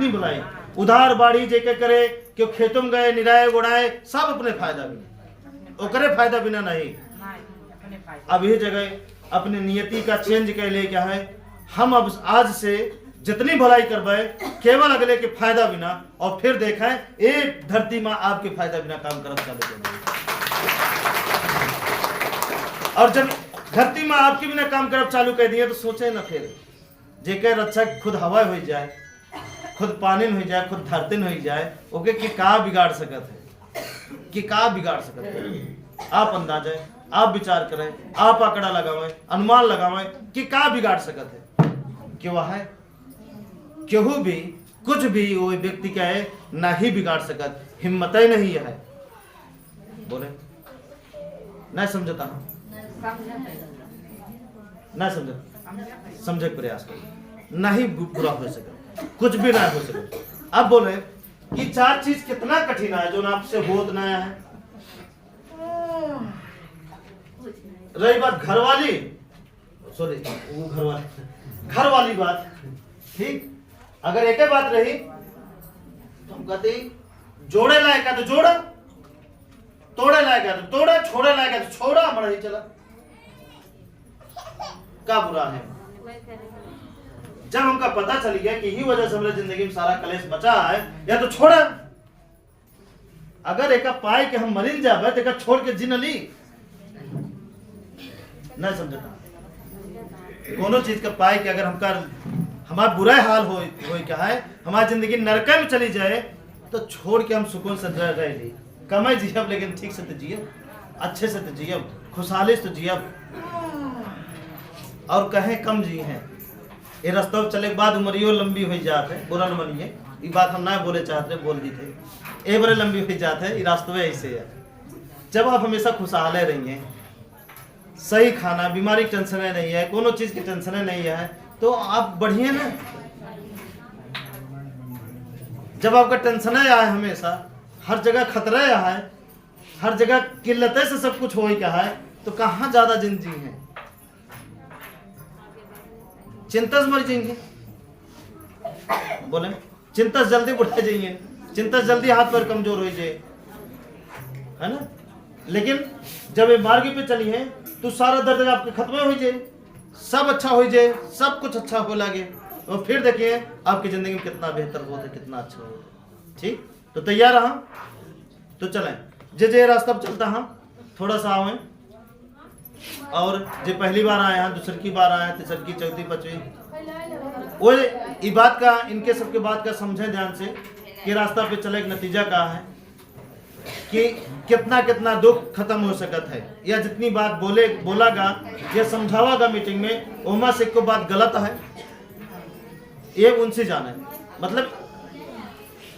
भलाई उधार बाड़ी जेके करे, क्यों खेतों में गए निराए उड़ाए, सब अपने फायदा बिना, वो करे फायदा बिना नहीं। अब ये जगह अपने नियति का चेंज कर ले, क्या है, हम अब आज से जितनी भलाई करवाए केवल अगले के फायदा बिना, और फिर देखा है एक धरती माँ आपके फायदा बिना काम करना चालू कर। और जब धरती माँ आपके बिना काम करना चालू कर दिया तो सोचे ना, फिर जेकर अच्छा खुद हवा हो जाए, खुद पानी में हो जाए, खुद धरती में हो जाए, ओके कि का बिगाड़ सकत है, कि का बिगाड़ सकत है। आप अंदाजा, आप विचार करें, आप आंकड़ा लगावें, अनुमान लगावें कि का बिगाड़ सकत है। क्यों है, क्यों भी कुछ भी वो व्यक्ति का है ना ही बिगाड़ सकत, हिम्मत ही नहीं है। बोले नहीं समझता हूं, ना समझे प्रयास करो, नहीं बुरा हो सके, कुछ भी ना हो सके। अब बोले कि 4 चीज कितना कठिन है जो ना आपसे होत ना है। रही बात घर वाली, सॉरी वो घर वाली बात, ठीक। अगर एक ही बात रही तो हम कहते जोड़े लायक है तो जोड़ा, तोड़े लायक है तो तोड़ा, छोड़े लायक है तो छोड़ा, हमारा ही चला, क्या बुरा है। जब हमका पता चल गया कि ही वजह से हमारे जिंदगी में सारा कलेश बचा है, या तो छोड़। अगर एक पाए कि हम मरिल जाबे तो छोड़ के जी ली नहीं समझता। कोनो चीज का पाए कि अगर हमका हमारा बुरा हाल हो क्या है, हमारी जिंदगी नरक में चली जाए तो छोड़ के हम सुकून से रह ली। कमाई जियब लेकिन ठीक से तो जियब, अच्छे से तो जियब, खुशहाली से तो जियब, और कहें कम जी हैं। ये रास्ता चले के बाद उमरियो लंबी हो जाते है, बुरा न मनिए, ये बात हम ना बोले चाहते बोल दी थे, बड़े लंबी हो जाते है। ये रास्ते ऐसे है, जब आप हमेशा खुशहाल रहिए, सही खाना, बीमारी की टेंशन नहीं है, कोनो चीज की टेंशन नहीं है, तो आप बढ़िए ना। जब आपका टेंशन आए, हमेशा हर जगह खतरा है, हर जगह किल्लतें से सब कुछ हो ही क्या है, तो कहाँ ज्यादा जिंदगी है। चिंता से मर जाएंगे, बोले चिंता से जल्दी बुढ़ा जाइए, चिंता से जल्दी हाथ पैर कमजोर हो जाए, है ना। लेकिन जब ये मार्ग पे चली है तो सारा दर्द आपके खत्म हो जाए, सब अच्छा हो जाए, सब कुछ अच्छा हो लगे, और फिर देखिए आपकी जिंदगी में कितना बेहतर होता है, कितना अच्छा होता है। ठीक, तो तैयार रहा, तो चलें जे रास्ता पर चलता हम थोड़ा सा आवे, और जो पहली बार आए हैं, दूसरी की बार आए हैं, तीसरी, चौथी, पांचवी, वो ये बात का, इनके सबके बात का समझें ध्यान से कि रास्ता पे चले का नतीजा क्या है, कि कितना कितना दुख खत्म हो सकता है, या जितनी बात बोलागा या समझावागा मीटिंग में, ओमा से को बात गलत है, ये उनसे जाना है। मतलब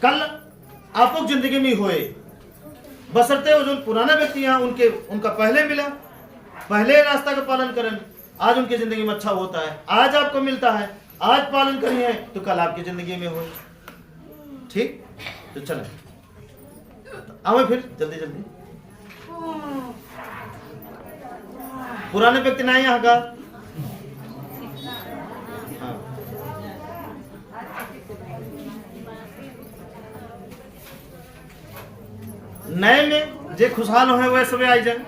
कल आप लोग जिंदगी में होए, बसरते वो जो पुराने व्यक्ति हैं उनका पहले मिला, पहले रास्ता का पालन करें, आज उनकी जिंदगी में अच्छा होता है, आज आपको मिलता है, आज पालन करिए तो कल आपकी जिंदगी में हो। ठीक, तो चलें आवे फिर जल्दी जल्दी। पुराने व्यक्ति नहीं यहाँ का, हाँ। नए में जे खुशहाल हो वह सब आई जाए।